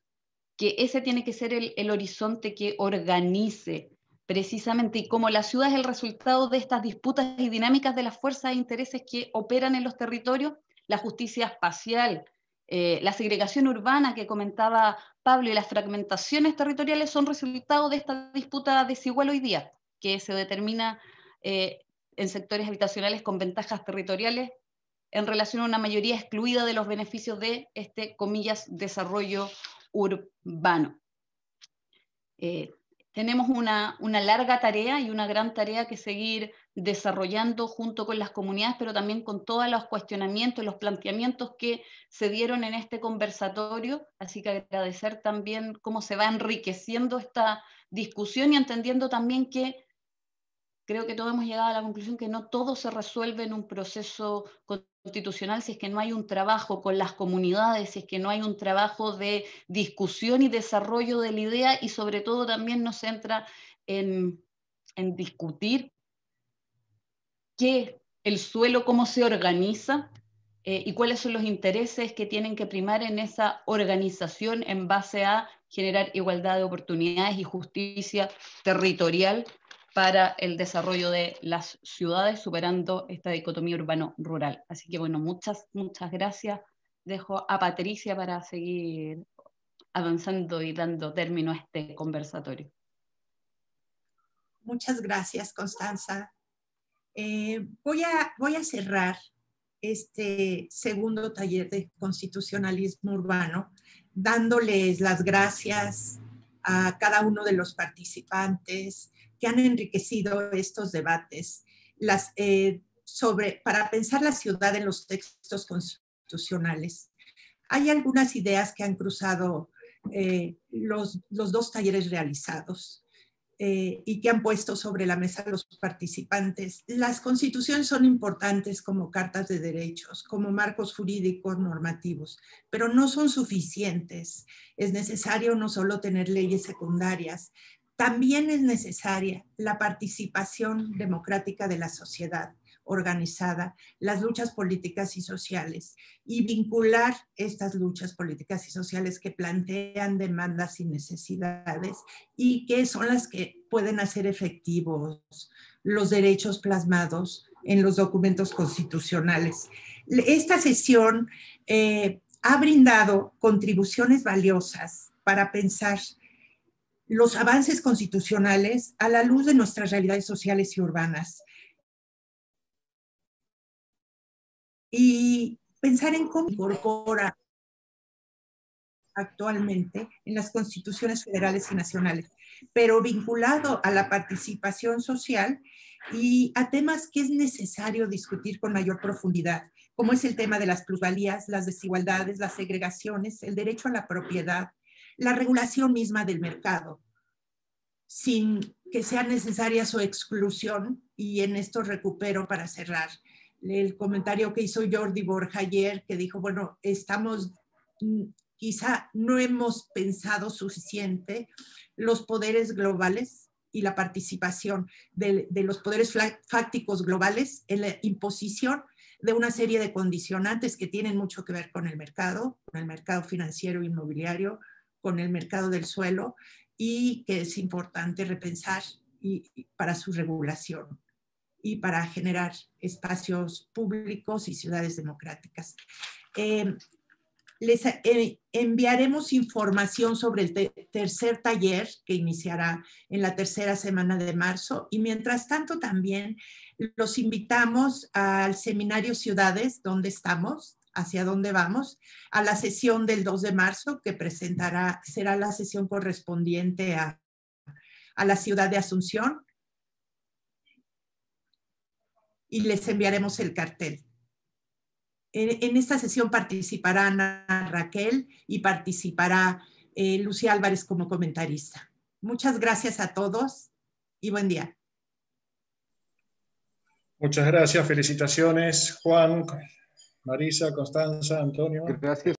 ese tiene que ser el horizonte que organice precisamente, y como la ciudad es el resultado de estas disputas y dinámicas de las fuerzas e intereses que operan en los territorios, la justicia espacial, la segregación urbana que comentaba Pablo y las fragmentaciones territoriales son resultado de esta disputa desigual hoy día, que se determina en sectores habitacionales con ventajas territoriales en relación a una mayoría excluida de los beneficios de este, comillas, desarrollo urbano. Tenemos una larga tarea y una gran tarea que seguir desarrollando junto con las comunidades, pero también con todos los cuestionamientos, los planteamientos que se dieron en este conversatorio, así que agradecer también cómo se va enriqueciendo esta discusión y entendiendo también que creo que todos hemos llegado a la conclusión que no todo se resuelve en un proceso constitucional si es que no hay un trabajo con las comunidades, si es que no hay un trabajo de discusión y desarrollo de la idea, y sobre todo también nos centra en discutir el suelo, cómo se organiza y cuáles son los intereses que tienen que primar en esa organización en base a generar igualdad de oportunidades y justicia territorial para el desarrollo de las ciudades, superando esta dicotomía urbano-rural. Así que bueno, muchas gracias. Dejo a Patricia para seguir avanzando y dando término a este conversatorio. Muchas gracias, Constanza. Voy a cerrar este segundo taller de constitucionalismo urbano dándoles las gracias a cada uno de los participantes que han enriquecido estos debates para pensar la ciudad en los textos constitucionales. Hay algunas ideas que han cruzado los dos talleres realizados y que han puesto sobre la mesa los participantes. Las constituciones son importantes como cartas de derechos, como marcos jurídicos normativos, pero no son suficientes. Es necesario no solo tener leyes secundarias, también es necesaria la participación democrática de la sociedad organizada, las luchas políticas y sociales, y vincular estas luchas políticas y sociales que plantean demandas y necesidades y que son las que pueden hacer efectivos los derechos plasmados en los documentos constitucionales. Esta sesión ha brindado contribuciones valiosas para pensar los avances constitucionales a la luz de nuestras realidades sociales y urbanas. Y pensar en cómo incorpora actualmente en las constituciones federales y nacionales, pero vinculado a la participación social y a temas que es necesario discutir con mayor profundidad, como es el tema de las plusvalías, las desigualdades, las segregaciones, el derecho a la propiedad, la regulación misma del mercado, sin que sea necesaria su exclusión. Y en esto recupero para cerrar el comentario que hizo Jordi Borja ayer, que dijo, bueno, quizá no hemos pensado suficiente los poderes globales y la participación de los poderes fácticos globales en la imposición de una serie de condicionantes que tienen mucho que ver con el mercado financiero e inmobiliario, con el mercado del suelo, y que es importante repensar para su regulación y para generar espacios públicos y ciudades democráticas. Les enviaremos información sobre el tercer taller que iniciará en la tercera semana de marzo, y mientras tanto también los invitamos al seminario Ciudades, ¿dónde estamos? ¿Hacia dónde vamos? A la sesión del 2 de marzo que será la sesión correspondiente a la ciudad de Asunción, y les enviaremos el cartel. En esta sesión participará Ana Raquel y participará Lucía Álvarez como comentarista. Muchas gracias a todos y buen día. Muchas gracias, felicitaciones, Juan, Marisa, Constanza, Antonio. Gracias.